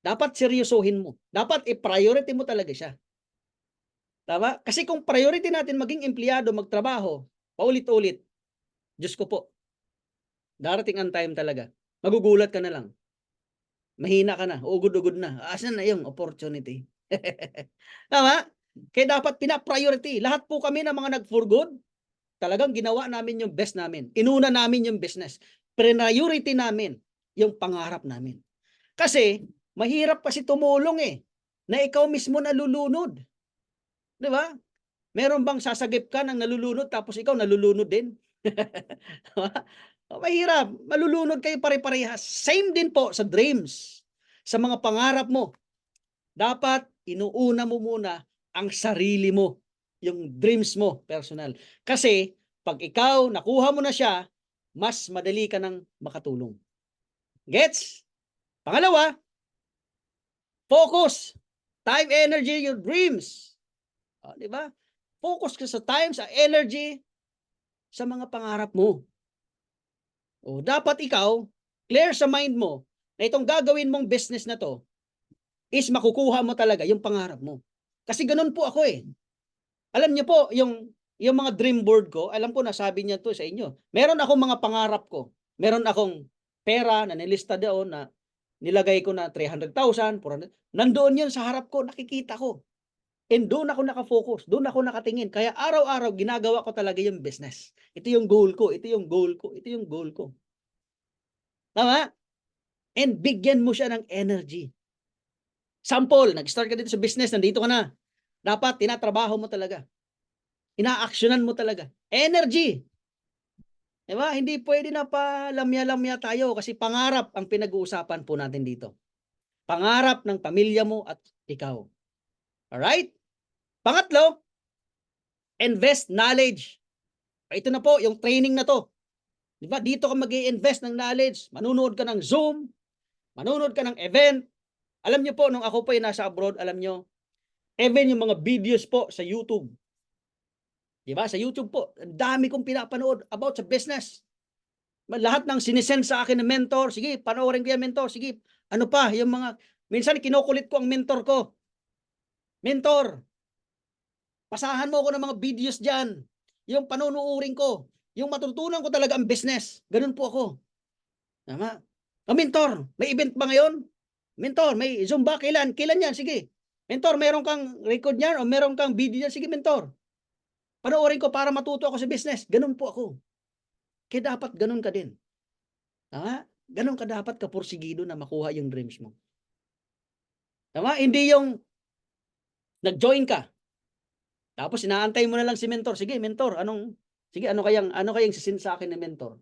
B: Dapat seryosohin mo. Dapat i-priority mo talaga siya. Tama? Kasi kung priority natin maging empleyado, magtrabaho, paulit-ulit, Diyos ko po, darating ang time talaga. Magugulat ka na lang. Mahina ka na, ugod-ugod na. Asan na yung opportunity? Tama? Kaya dapat pina-priority. Lahat po kami na mga nag-for good, talagang ginawa namin yung best namin. Inuna namin yung business. Priority namin yung pangarap namin. Kasi, mahirap kasi tumulong na ikaw mismo nalulunod. Di ba? Meron bang sasagip ka ng nalulunod tapos ikaw nalulunod din? Mahirap. Malulunod kayo pare-parehas. Same din po sa dreams. Sa mga pangarap mo. Dapat inuuna mo muna ang sarili mo. Yung dreams mo, personal. Kasi, pag ikaw nakuha mo na siya, mas madali ka nang makatulong. Gets? Pangalawa, focus. Time, energy, your dreams. Di ba? Focus ka sa time, sa energy, sa mga pangarap mo. Dapat ikaw, clear sa mind mo, na itong gagawin mong business na to, is makukuha mo talaga yung pangarap mo. Kasi ganun po ako Alam niyo po, yung mga dream board ko, alam ko nasabi niya to sa inyo. Meron akong mga pangarap ko. Meron akong pera na nilista doon na nilagay ko na 300,000, 400. Nandoon yun sa harap ko, nakikita ko. And doon ako nakafocus, doon ako nakatingin. Kaya araw-araw ginagawa ko talaga yung business. Ito yung goal ko, ito yung goal ko, ito yung goal ko. Tama? And bigyan mo siya ng energy. Sample, nag-start ka dito sa business, nandito ka na. Dapat tinatrabaho mo talaga. Ina-actionan mo talaga. Energy. Diba? Hindi pwede na palamya-lamya tayo kasi pangarap ang pinag-uusapan po natin dito. Pangarap ng pamilya mo at ikaw. Alright? Pangatlo, invest knowledge. Ito na po, yung training na to. Diba? Dito ka mag-i-invest ng knowledge. Manunood ka ng Zoom. Manunood ka ng event. Alam nyo po, nung ako po ay nasa abroad, alam nyo, even yung mga videos po sa YouTube. Diba? Sa YouTube po, ang dami kong pinapanood about sa business. Lahat ng sinisend sa akin ng mentor, sige, panoorin ko yung mentor, sige, ano pa, yung mga, minsan kinukulit ko ang mentor ko. Mentor, pasahan mo ako ng mga videos dyan. Yung panunuurin ko. Yung matutunan ko talaga ang business. Ganun po ako. Tama? Mentor, may event ba ngayon? Mentor, may Zumba, kailan? Kailan yan? Sige. Mentor, meron kang record niyan o meron kang video niyan? Sige, mentor. Panoorin ko para matuto ako sa business. Ganun po ako. Kaya dapat ganun ka din. Tama? Ganun ka dapat kapursigido na makuha yung dreams mo. Tama? Hindi yung nag-join ka. Tapos inaantay mo na lang si mentor. Sige, mentor, sige, ano kayang sisin sa akin ng mentor?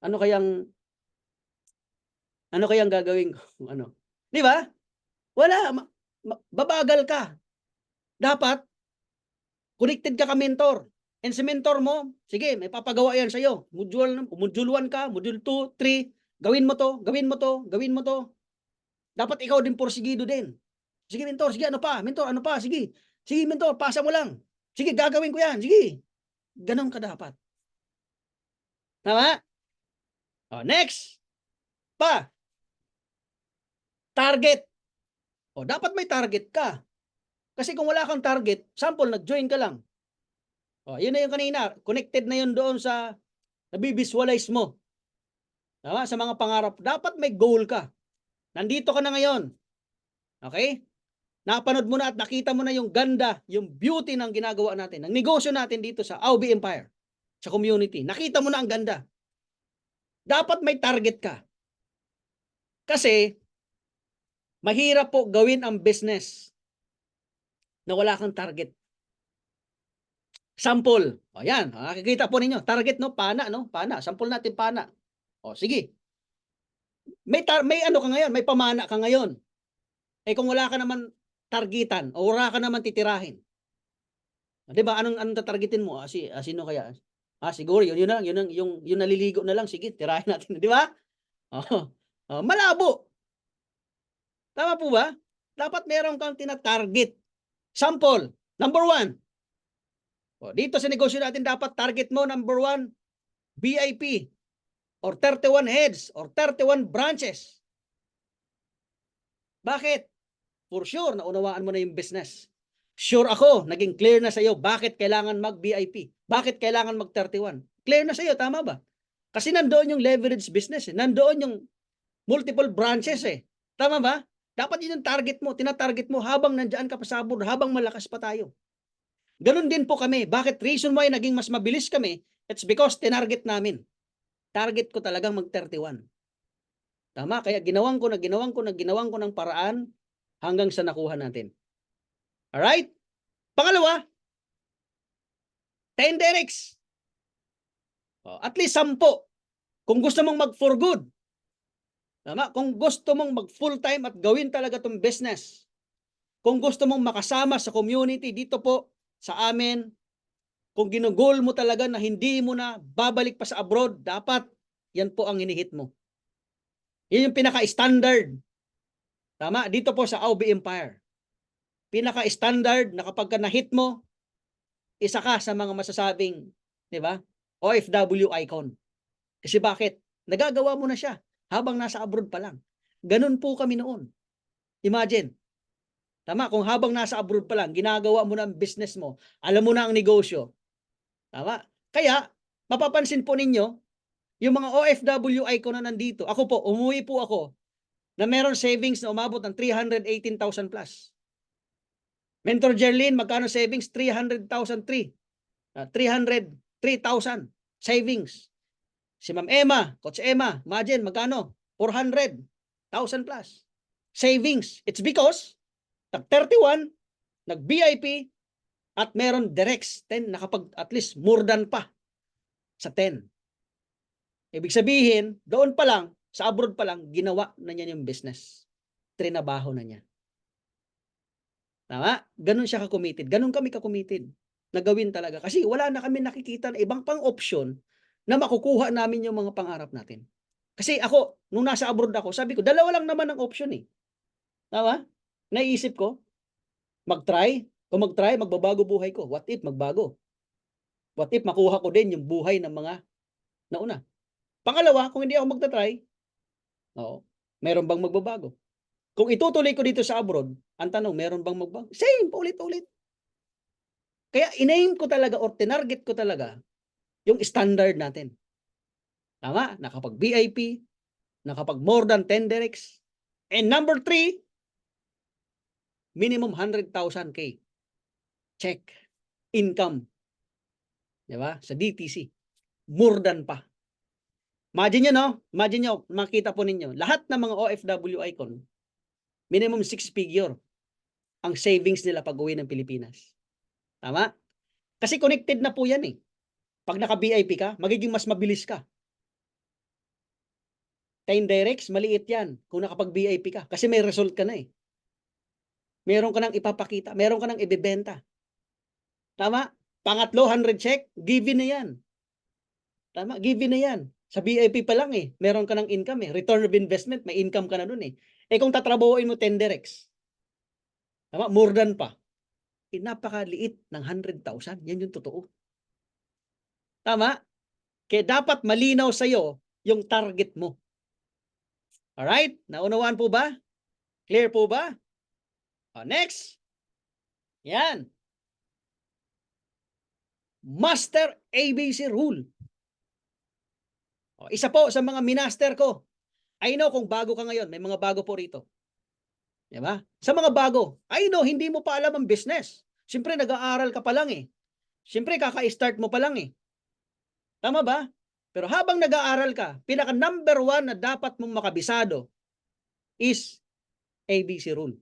B: Ano kayang gagawin ko? Di ba? Wala. Babagal ka. Dapat, connected ka mentor. And si mentor mo, sige, may papagawa yan sa'yo. Module 1 ka, module 2, 3, gawin mo to, gawin mo to, gawin mo to. Dapat ikaw din porsigido din. Sige, mentor, sige, ano pa? Mentor, ano pa? Sige. Sige, mentor, pasa mo lang. Sige, gagawin ko yan. Sige. Ganon ka dapat. Tama? Next. Target. Dapat may target ka. Kasi kung wala kang target, sample, nag-join ka lang. Yun na yung kanina. Connected na yun doon sa nabivisualize mo. Tama? Sa mga pangarap. Dapat may goal ka. Nandito ka na ngayon. Okay? Napanood mo na at nakita mo na yung ganda, yung beauty ng ginagawa natin, ng negosyo natin dito sa Aubi Empire, sa community. Nakita mo na ang ganda. Dapat may target ka. Kasi, mahirap po gawin ang business na wala kang target. Sample. Ayan, nakikita po ninyo. Target, no? Pana, no? Pana. Sample natin, pana. Sige. May ano ka ngayon, may pamana ka ngayon. Kung wala ka naman targetan o wala ka naman titirahin. 'Di ba? Anong tatargetin mo? Sino kaya? Siguro yun lang, yung naliligo na lang, sige, tirahin natin, 'di ba? Malabo. Tama po ba? Dapat meron kang tina-target. Sample, number 1. Dito sa negosyo natin, dapat target mo, number 1, VIP or 31 heads or 31 branches. Bakit? For sure, naunawaan mo na yung business. Sure ako, naging clear na sa iyo bakit kailangan mag-VIP. Bakit kailangan mag-31. Clear na sa iyo, tama ba? Kasi nandoon yung leverage business. Nandoon yung multiple branches. Tama ba? Dapat yun yung target mo, tina-target mo habang nandiyan ka pa sa abroad, habang malakas pa tayo. Ganun din po kami. Bakit? Reason why naging mas mabilis kami, it's because tinarget namin. Target ko talagang mag-31. Tama? Kaya ginawan ko ng paraan hanggang sa nakuha natin. Alright? Pangalawa, 10 directs. At least 10. Kung gusto mong mag-for good. Tama? Kung gusto mong mag-full time at gawin talaga itong business. Kung gusto mong makasama sa community dito po sa amin, kung ginugol mo talaga na hindi mo na babalik pa sa abroad, dapat yan po ang hinihit mo. Yan yung pinaka-standard. Tama? Dito po sa Aubi Empire. Pinaka-standard na kapag na-hit mo, isa ka sa mga masasabing, di ba? OFW icon. Kasi bakit? Nagagawa mo na siya habang nasa abroad pa lang. Ganun po kami noon. Imagine. Tama? Kung habang nasa abroad pa lang, ginagawa mo na ang business mo, alam mo na ang negosyo. Tama? Kaya, mapapansin po ninyo, yung mga OFW icon na nandito, ako po, umuwi po ako na meron savings na umabot ng 318,000 plus. Mentor Jerlyn, magkano savings? 300,003. 303,000 savings. Si Ma'am Emma, Coach Emma, imagine, magkano? 400,000 plus. Savings. It's because nag-31, nag-VIP, at meron directs 10, nakapag at least more than pa sa 10. Ibig sabihin, doon pa lang, sa abroad pa lang, ginawa na niya yung business. Trinabaho na niya. Tama? Ganun siya ka-committed. Ganun kami ka-committed. Nagawin talaga. Kasi wala na kami nakikita na ibang pang option na makukuha namin yung mga pangarap natin. Kasi ako, nung nasa abroad ako, sabi ko, dalawa lang naman ang option eh. Tama? Naisip ko, mag-try. Kung mag-try, magbabago buhay ko. What if magbago? What if makuha ko din yung buhay ng mga nauna? Pangalawa, kung hindi ako magta-try, meron bang magbabago? Kung itutuloy ko dito sa abroad, ang tanong, meron bang magbago? Same, paulit-ulit. Kaya inaim ko talaga or tinarget ko talaga yung standard natin. Tama? Nakapag-VIP, nakapag more than 10 directs. And number 3, minimum 100,000K. Check. Income. Diba? Sa DTC. More than pa. Imagine nyo, no? Imagine nyo, makita po ninyo, lahat ng mga OFW icon, minimum 6 figure ang savings nila pag uwi ng Pilipinas. Tama? Kasi connected na po yan eh. Pag naka-VIP ka, magiging mas mabilis ka. 10 directs, maliit yan kung nakapag-VIP ka. Kasi may result ka na eh. Meron ka nang ipapakita, meron ka nang ibebenta. Tama? Pangatlo, 100 check, given na yan. Tama? Given na yan. Sa VIP pa lang eh, meron ka ng income eh. Return of investment, may income ka na dun eh. Kung tatrabuhin mo 10 directs, tama? More than pa. Napakaliit ng 100,000. Yan yung totoo. Tama? Kaya dapat malinaw sa'yo yung target mo. Alright? Naunawaan po ba? Clear po ba? Next. Yan. Master ABC rule. O, isa po sa mga minaster ko. I know kung bago ka ngayon, may mga bago po rito. Diba? Sa mga bago, I know, hindi mo pa alam ang business. Siyempre, nag-aaral ka pa lang eh. Siyempre, kaka-start mo pa lang eh. Tama ba? Pero habang nag-aaral ka, pinaka number 1 na dapat mong makabisado is ABC rule.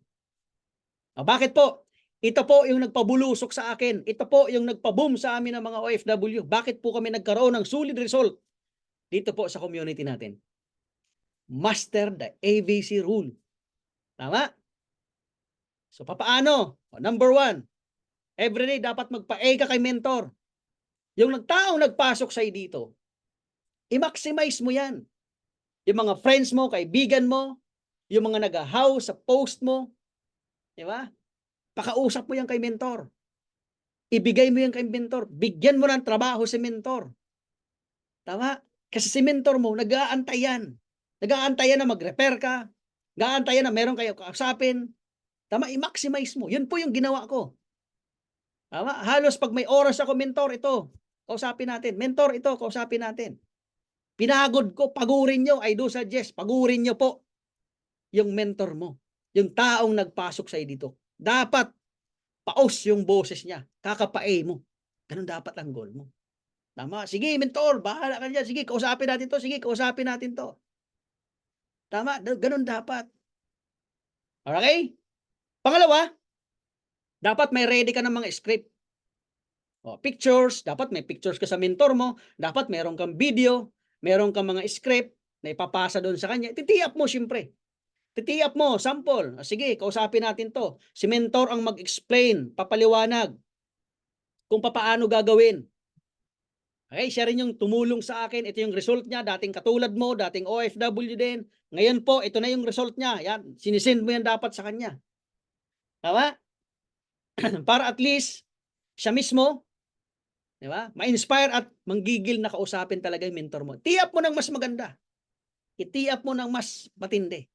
B: O, bakit po? Ito po yung nagpabulusok sa akin. Ito po yung nagpa-boom sa amin ng mga OFW. Bakit po kami nagkaroon ng solid result dito po sa community natin? Master the ABC rule. Tama? So, papaano? Number 1, everyday dapat magpa-A ka kay mentor. Yung taong nagpasok sa'yo dito, i-maximize mo yan. Yung mga friends mo, kaibigan mo, yung mga nag-how sa post mo, di ba? Pakausap mo yan kay mentor. Ibigay mo yan kay mentor. Bigyan mo ng trabaho si mentor. Tama? Kasi si mentor mo, nag-aantay yan. Nag-aantay yan na mag-repair ka. Nag-aantay yan na meron kayo kausapin. Tama? I-maximize mo. Yun po yung ginawa ko. Tama? Halos pag may oras ako, mentor, ito. Kausapin natin. Mentor, ito. Kausapin natin. Pinagod ko. Pagurin nyo. I do suggest. Pagurin nyo po yung mentor mo. Yung taong nagpasok sa'yo dito. Dapat paus yung boses niya. Kakapae mo. Ganun dapat ang goal mo. Tama? Sige, mentor. Bahala ka dyan. Sige, kausapin natin to. Sige, kausapin natin to. Tama? Ganun dapat. Okay? Pangalawa, dapat may ready ka ng mga script. O, pictures, dapat may pictures ka sa mentor mo. Dapat meron kang video, meron kang mga script na ipapasa doon sa kanya. Titiap mo, syempre. Titiap mo, sample. O, sige, kausapin natin to. Si mentor ang mag-explain, papaliwanag kung paano gagawin. Okay, siya rin yung tumulong sa akin. Ito yung result niya. Dating katulad mo, dating OFW din. Ngayon po, ito na yung result niya. Yan, sinisend mo yan dapat sa kanya. Tama? Para at least, siya mismo, di ba? Ma-inspire at manggigil na kausapin talaga yung mentor mo. Tiap mo ng mas maganda. Itiap mo ng mas matindi.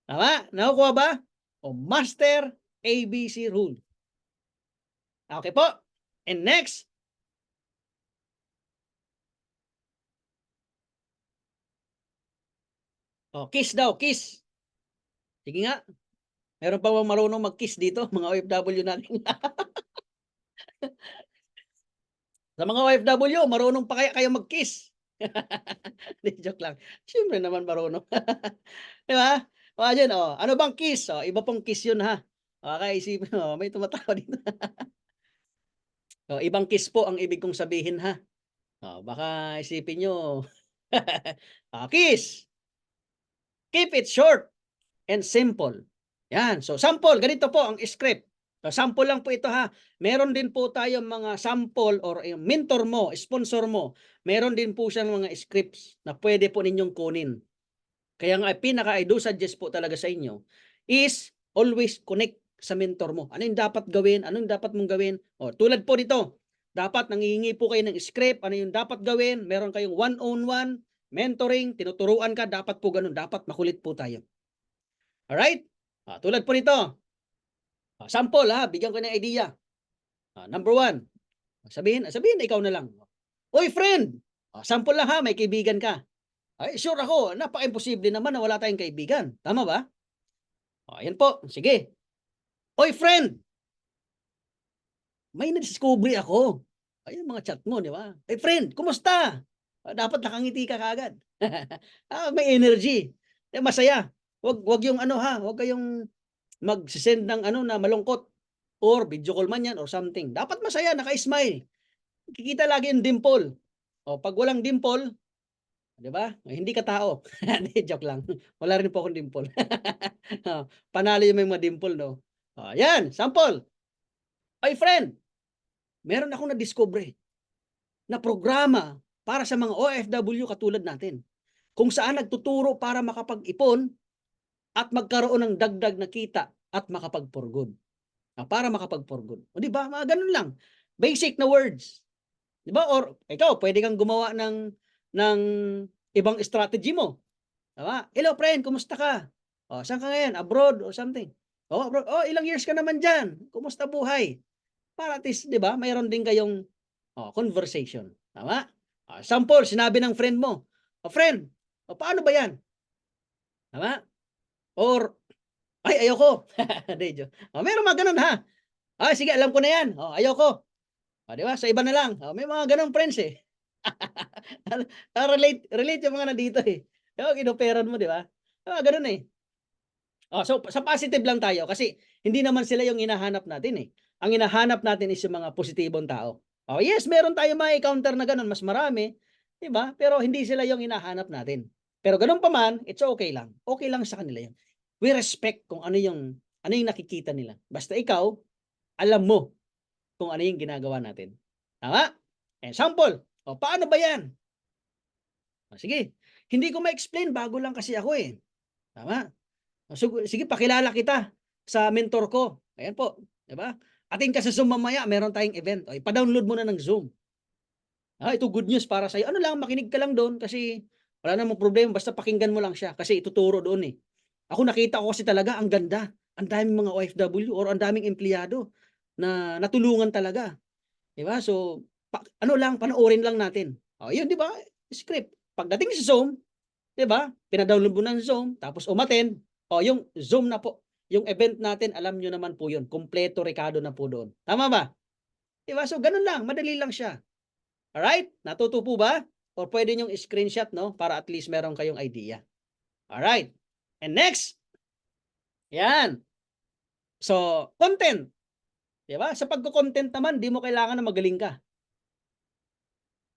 B: Tama? Nakukuha ba? O Master ABC rule. Okay po. And next, kiss daw, kiss. Sige nga. Meron pa bang marunong mag-kiss dito? Mga OFW natin. Sa mga OFW, marunong pa kaya kayo mag-kiss? Joke lang. Siyempre naman marunong. Di ba? O, dyan, ano bang kiss? Iba pong kiss yun, ha? Okay, isipin, may tumatawa dito. Ibang kiss po ang ibig kong sabihin, ha? Baka isipin nyo. Kiss. Keep it short and simple. Yan. So, sample. Ganito po ang script. So, sample lang po ito, ha. Meron din po tayong mga sample or yung mentor mo, sponsor mo. Meron din po siyang mga scripts na pwede po ninyong kunin. Kaya nga, pinaka-I do suggest po talaga sa inyo is always connect sa mentor mo. Ano yung dapat gawin? Ano yung dapat mong gawin? Tulad po dito, dapat nangihingi po kayo ng script. Ano yung dapat gawin? Meron kayong one-on-one mentoring, tinuturuan ka. Dapat po ganun. Dapat makulit po tayo. Alright? Tulad po nito. Sample, ha? Bigyan ko ng idea. Number 1. Sabihin na ikaw na lang. Oy, friend! Sample lang, ha? May kaibigan ka. Ay, sure ako, napaka-imposible naman na wala tayong kaibigan. Tama ba? Ayan po. Sige. Oy, friend! May na-discovery ako. Ayun mga chat mo, di ba? Hey, friend, kumusta? Dapat nakangiti ka kaagad. May energy. Masaya. Wag yung ano, ha? Wag kayong mag-send ng ano na malungkot or video call man yan or something. Dapat masaya, naka-smile. Kikita lagi yung dimple. Pag walang dimple, di ba? Hindi ka tao. Joke lang. Wala rin po akong dimple. Panalo yung mga dimple, no? Yan, sample. Ay, friend, meron akong na-discover na programa para sa mga OFW katulad natin. Kung saan nagtuturo para makapag-ipon at magkaroon ng dagdag na kita at makapag-for-good. Para makapag-for-good. O di ba? Mga ganun lang. Basic na words. Di ba? Or ikaw, pwede kang gumawa ng ibang strategy mo. Diba? Hello friend, kumusta ka? Saan ka ngayon? Abroad or something. Oh, bro, oh, ilang years ka naman diyan? Kumusta buhay? Para at least, 'di ba, mayroon din kayong conversation. Tama? Sample, sinabi ng friend mo, "Oh, friend, paano ba 'yan?" Tama? Or, "Ay, ayoko." Hindi, joke. Meron mga gano'n, ha? Sige, alam ko na 'yan. Ayoko." 'Di ba? Sa iba na lang. May mga gano'ng friends, eh. Relate yung mga nandito, eh. Yung inoperan mo, 'di ba? Mga gano'n, eh. So sa positive lang tayo kasi hindi naman sila yung hinahanap natin, eh. Ang hinahanap natin is yung mga positibong tao. Yes, meron tayong ma-e-encounter na gano'n, mas marami, 'di ba? Pero hindi sila yung hinahanap natin. Pero gano'n pa man, it's okay lang. Okay lang sa kanila 'yun. We respect kung ano yung nakikita nila. Basta ikaw, alam mo kung ano yung ginagawa natin. Tama? Example, paano ba 'yan? Sige, hindi ko ma-explain, bago lang kasi ako, eh. Tama? Sige, pakilala kita sa mentor ko. Ayan po, 'di ba? Atin ka sa Zoom mamaya, meron tayong event. Ipa-download mo na ng Zoom. Ito good news para sa'yo. Ano lang, makinig ka lang do'n kasi wala namang problema, basta pakinggan mo lang siya kasi ituturo doon, eh. Ako nakita ko kasi talaga ang ganda. Ang daming mga OFW or ang daming empleyado na natulungan talaga, 'di ba? So, ano lang, panoorin lang natin. 'Yun, 'di ba? Script. Pagdating sa Zoom, 'di ba? Pina-download mo ng Zoom tapos umattend, yung Zoom na po, yung event natin alam niyo naman po 'yun, kumpleto rekado na po doon. Tama ba? 'Di ba? So gano'n lang, madali lang siya. Alright? Natuto po ba? Or puwede niyong screenshot 'no, para at least meron kayong idea. Alright. And next, 'yan. So, content, 'di ba? Sa pagko-content naman, 'di mo kailangan na magaling ka.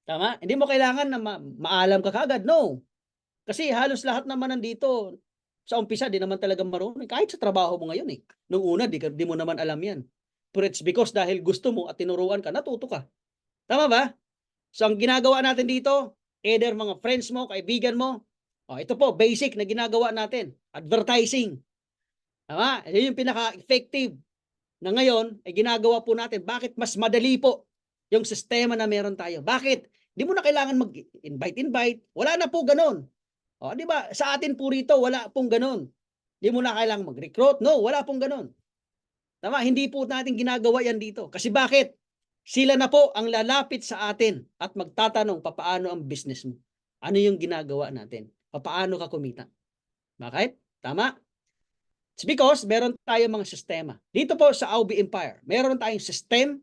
B: Tama? Hindi mo kailangan na maalam ka kaagad, no. Kasi halos lahat naman nandito, sa umpisa di naman talaga marunong, kahit sa trabaho mo ngayon, eh. Nung una di mo naman alam 'yan. Pero it's because dahil gusto mo at tinuruan ka, natuto ka. Tama ba? So ang ginagawa natin dito, either mga friends mo, kaibigan mo, ito po basic na ginagawa natin, advertising. Tama? Yun yung pinaka-effective na ngayon ay ginagawa po natin. Bakit mas madali po yung sistema na meron tayo? Bakit? Di mo na kailangan mag-invite. Wala na po gano'n. 'Di ba, sa atin po rito wala pong gano'n. 'Di mo na kailangang mag-recruit, no, wala pong gano'n. Tama, hindi po natin ginagawa 'yan dito. Kasi bakit? Sila na po ang lalapit sa atin at magtatanong, "Papaano ang business mo? Ano yung ginagawa natin? Papaano ka kumita?" Bakit? Tama? It's because meron tayong mga sistema. Dito po sa Aubi Empire, meron tayong system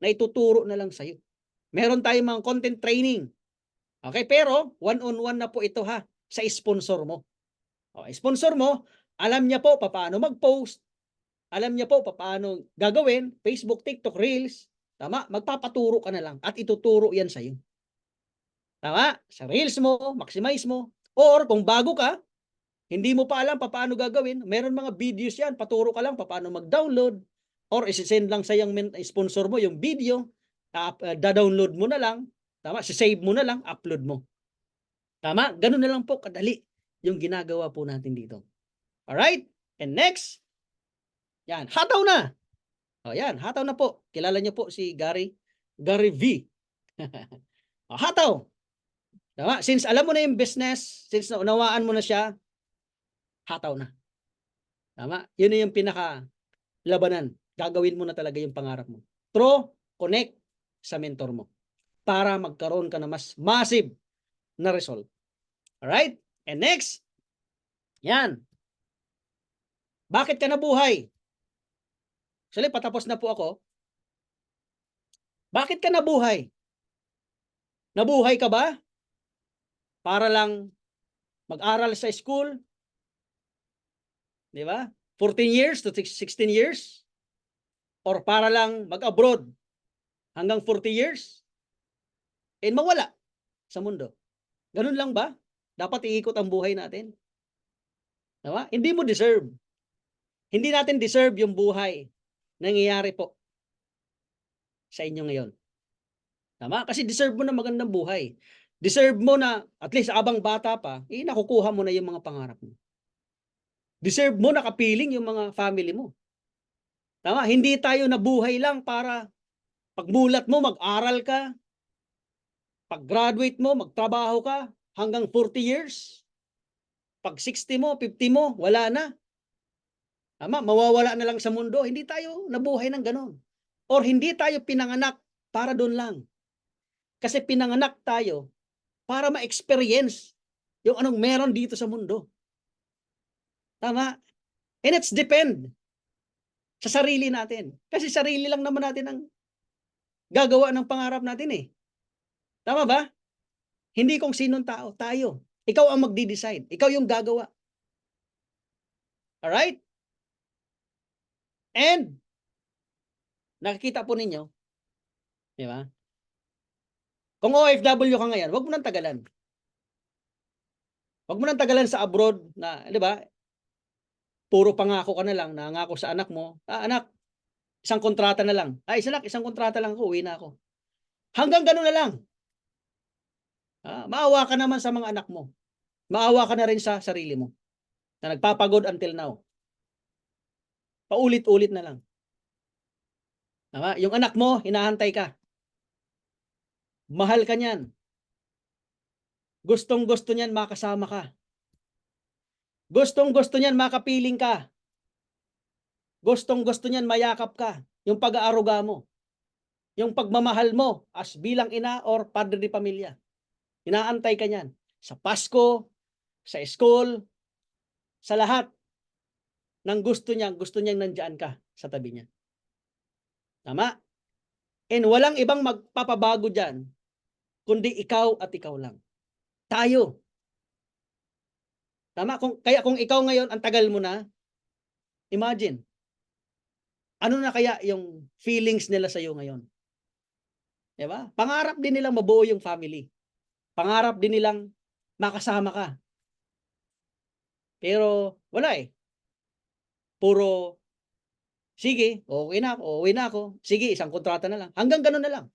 B: na ituturo na lang sa'yo. Meron tayong mga content training. Okay, pero one-on-one na po ito, ha, sa sponsor mo. Sponsor mo, alam niya po papaano mag-post, alam niya po papaano gagawin, Facebook, TikTok, Reels, tama? Magpapaturo ka na lang at ituturo 'yan sa'yo. Tama? Sa Reels mo, maximize mo, or kung bago ka, hindi mo pa alam papaano gagawin, meron mga videos 'yan, paturo ka lang papaano mag-download, or ise-send lang sa yung sponsor mo yung video, da-download mo na lang, tama? Si-save mo na lang, upload mo. Tama? Gano'n na lang po kadali yung ginagawa po natin dito. Alright? And next, yan, hataw na. Yan, hataw na po. Kilala niyo po si Gary V. Hataw. Tama? Since alam mo na yung business, since naunawaan mo na siya, hataw na. Tama? Yun na yung pinaka-labanan. Gagawin mo na talaga yung pangarap mo. Through, connect sa mentor mo para magkaroon ka na mas massive na result. Alright? And next, yan. Bakit ka nabuhay? Actually, patapos na po ako. Bakit ka nabuhay? Nabuhay ka ba para lang mag-aral sa school? Di ba? 14 years to 16 years? Or para lang mag-abroad hanggang 40 years? And mawala sa mundo. Ganun lang ba? Dapat iikot ang buhay natin. Diba? Hindi mo deserve. Hindi natin deserve yung buhay nangyayari po sa inyo ngayon. Tama? Kasi deserve mo na magandang buhay. Deserve mo na, at least abang bata pa, nakukuha mo na yung mga pangarap mo. Deserve mo na kapiling yung mga family mo. Tama? Hindi tayo nabuhay lang para pagmulat mo, mag-aral ka, pag-graduate mo, magtrabaho ka hanggang 40 years. Pag 60 mo, 50 mo, wala na. Mawawala na lang sa mundo. Hindi tayo nabuhay ng ganon. Or hindi tayo pinanganak para doon lang. Kasi pinanganak tayo para ma-experience yung anong meron dito sa mundo. Tama? And it's depend sa sarili natin. Kasi sarili lang naman natin ang gagawa ng pangarap natin eh. Tama ba? Hindi kung sinong tao, tayo. Ikaw ang magdi-decide. Ikaw yung gagawa. Alright? And, nakikita po ninyo, di ba? Kung OFW ka ngayon, wag mo nang tagalan. Wag mo nang tagalan sa abroad na, di ba? Puro pangako ka na lang, nangako sa anak mo. Anak, isang kontrata na lang. Anak, isang kontrata lang ako, uwi na ako. Hanggang gano'n na lang. Maawa ka naman sa mga anak mo. Maawa ka na rin sa sarili mo na nagpapagod until now. Paulit-ulit na lang. Tama? Yung anak mo, hinahantay ka. Mahal ka niyan. Gustong-gusto niyan makasama ka. Gustong-gusto niyan makapiling ka. Gustong-gusto niyan mayakap ka. Yung pag-aaruga mo. Yung pagmamahal mo as bilang ina or padre de pamilya. Inaantay ka niyan. Sa Pasko, sa school, sa lahat ng gusto niyang nandiyan ka sa tabi niya. Tama? And walang ibang magpapabago dyan, kundi ikaw at ikaw lang. Tayo. Tama? Kaya kung ikaw ngayon, ang tagal mo na, imagine, ano na kaya yung feelings nila sa iyo ngayon? Diba? Pangarap din nilang mabuo yung family. Pangarap din nilang makasama ka. Pero wala eh. Puro, sige, okay na ako. Sige, isang kontrata na lang. Hanggang ganun na lang.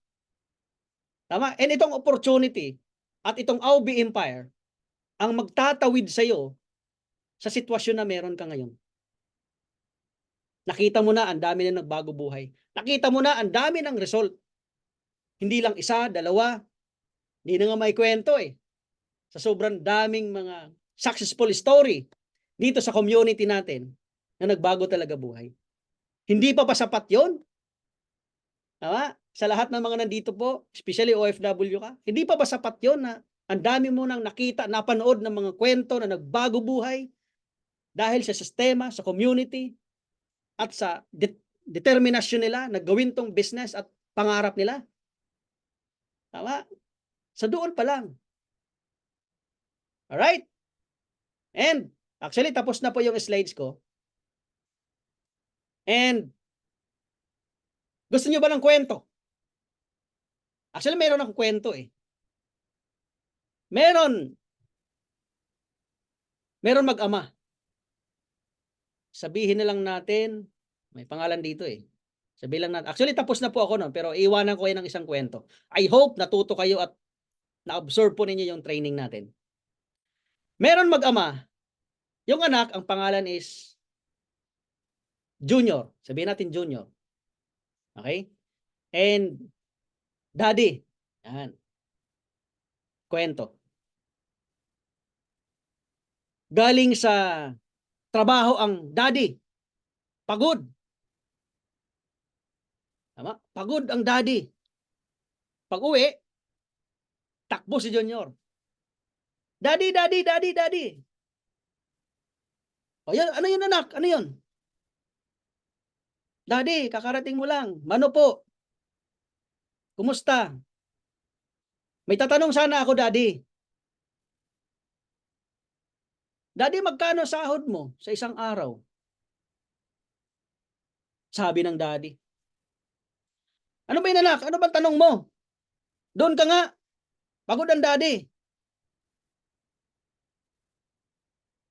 B: Tama? And itong opportunity at itong AUB Empire ang magtatawid sa iyo sa sitwasyon na meron ka ngayon. Nakita mo na ang dami na nagbago buhay. Nakita mo na ang dami ng result. Hindi lang isa, dalawa. Hindi na nga may kwento eh. Sa sobrang daming mga successful story dito sa community natin na nagbago talaga buhay. Hindi pa sapat yon? Tama? Sa lahat ng mga nandito po, especially OFW ka, hindi pa sapat yon na ang dami mo nang nakita, napanood ng mga kwento na nagbago buhay dahil sa sistema, sa community, at sa determinasyon nila na gawin tong business at pangarap nila. Tama? Sa doon pa lang. Alright? And, actually, tapos na po yung slides ko. And, gusto nyo ba ng kwento? Actually, meron akong kwento eh. Meron mag-ama. Sabihin na lang natin, may pangalan dito eh. Sabihin lang natin. Actually, tapos na po ako nun, pero iwanan ko kayo ng isang kwento. I hope natuto kayo at na-absorb po ninyo yung training natin. Meron mag-ama. Yung anak, ang pangalan is Junior. Sabihin natin Junior. Okay? And Daddy. Yan. Kwento. Galing sa trabaho ang daddy. Pagod. Tama? Pagod ang daddy. Pag-uwi, takbo si Junior. Daddy, daddy, daddy, daddy. O yan, ano yun anak? Ano yun? Daddy, kakarating mo lang. Mano po? Kumusta? May tatanong sana ako, Daddy. Daddy, magkano sahod mo sa isang araw? Sabi ng daddy. Ano ba yun anak? Ano bang tanong mo? Doon ka nga. Pagod ang daddy.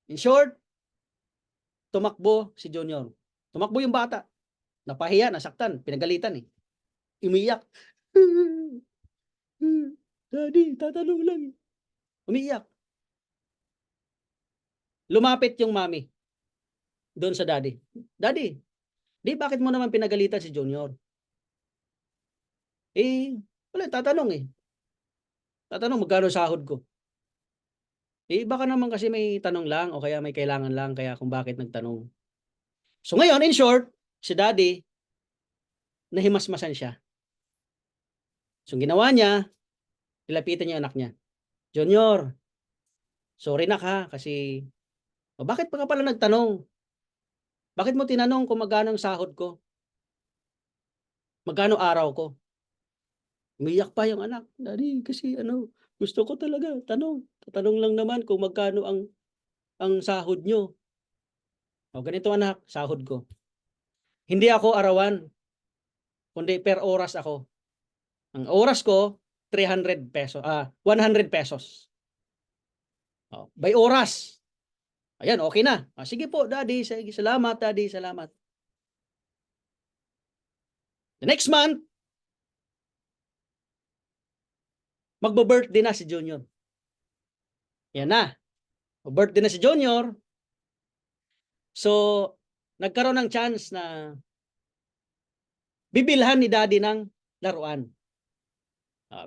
B: In short, tumakbo si Junior. Tumakbo yung bata. Napahiya, nasaktan, pinagalitan eh. Umiyak. Daddy, tatanong lang. Umiyak. Lumapit yung mami doon sa daddy. Daddy, bakit mo naman pinagalitan si Junior? Wala, tatanong eh. Tatanong magkano sahod ko. Baka naman kasi may tanong lang o kaya may kailangan lang kaya kung bakit nagtanong. So ngayon, in short, si daddy, nahimasmasan siya. So ginawa niya, nilapitan niya anak niya. Junior, sorry na ka kasi, bakit pa ka pala nagtanong? Bakit mo tinanong kung magkano ang sahod ko? Magkano araw ko? Umiyak pa yung anak. Daddy, kasi gusto ko talaga, tatanong lang naman kung magkano ang sahod nyo. O ganito anak, sahod ko. Hindi ako arawan, kundi per oras ako. Ang oras ko, 300 pesos, 100 pesos. O, by oras. Ayan, okay na. Sige po, daddy, sige, salamat, daddy, salamat. The next month, magbo-birthday na si Junior. Yan na. Birthday na si Junior. So, nagkaroon ng chance na bibilhan ni daddy ng laruan.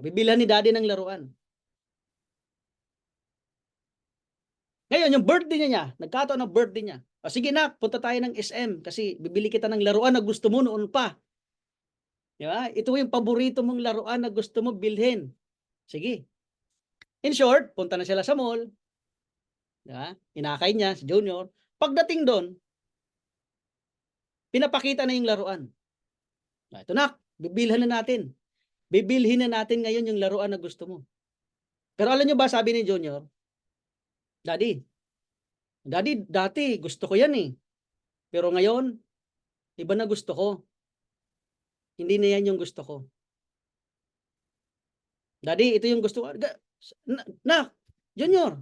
B: Bibilhan ni daddy ng laruan. Ngayon, yung birthday niya, nagkataon ng birthday niya. Sige na, punta tayo ng SM kasi bibili kita ng laruan na gusto mo noon pa. Di ba? Ito yung paborito mong laruan na gusto mo bilhin. Sige. In short, punta na sila sa mall. Di ba? Inakay niya si Junior. Pagdating doon, pinapakita na yung laruan. Ito na, bibilhan na natin. Bibilhin na natin ngayon yung laruan na gusto mo. Pero alam nyo ba, sabi ni Junior, Daddy, dati gusto ko yan eh. Pero ngayon, iba na gusto ko. Hindi na yan yung gusto ko. Daddy, ito yung gusto ko. Junior,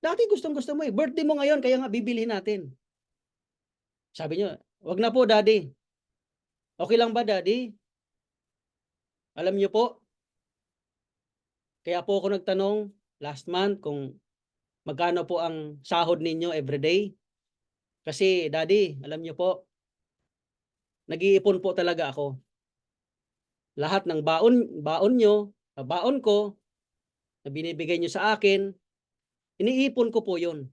B: dati gustong-gusto mo eh. Birthday mo ngayon, kaya nga bibilhin natin. Sabi niyo, wag na po, Daddy. Okay lang ba, Daddy? Alam niyo po, kaya po ako nagtanong last month kung magkano po ang sahod ninyo everyday. Kasi, Daddy, alam niyo po, nag-iipon po talaga ako. Lahat ng baon nyo, baon ko, na binibigay nyo sa akin, iniipon ko po yun.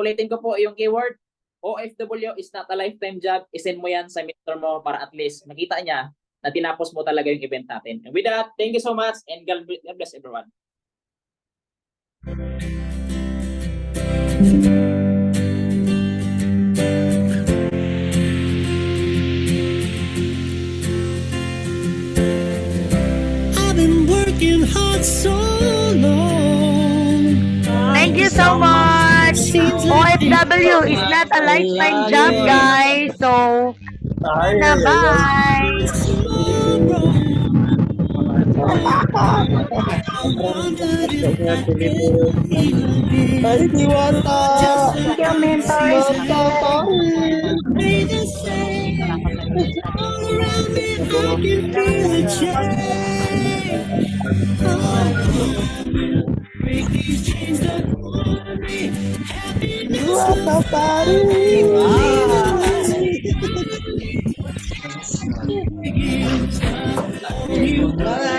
A: Ulitin ko po yung keyword. OFW is not a lifetime job. Isend mo yan sa mentor mo para at least makita niya na tinapos mo talaga yung event natin. And with that, thank you so much and God bless everyone.
C: I've been working hard so long.
D: Thank you so much. OFW is not a lifetime job, guys. So, na bye.
E: Ay, Diwata!
D: Thank you, mentors.
E: Diwata, pare!
C: Wow!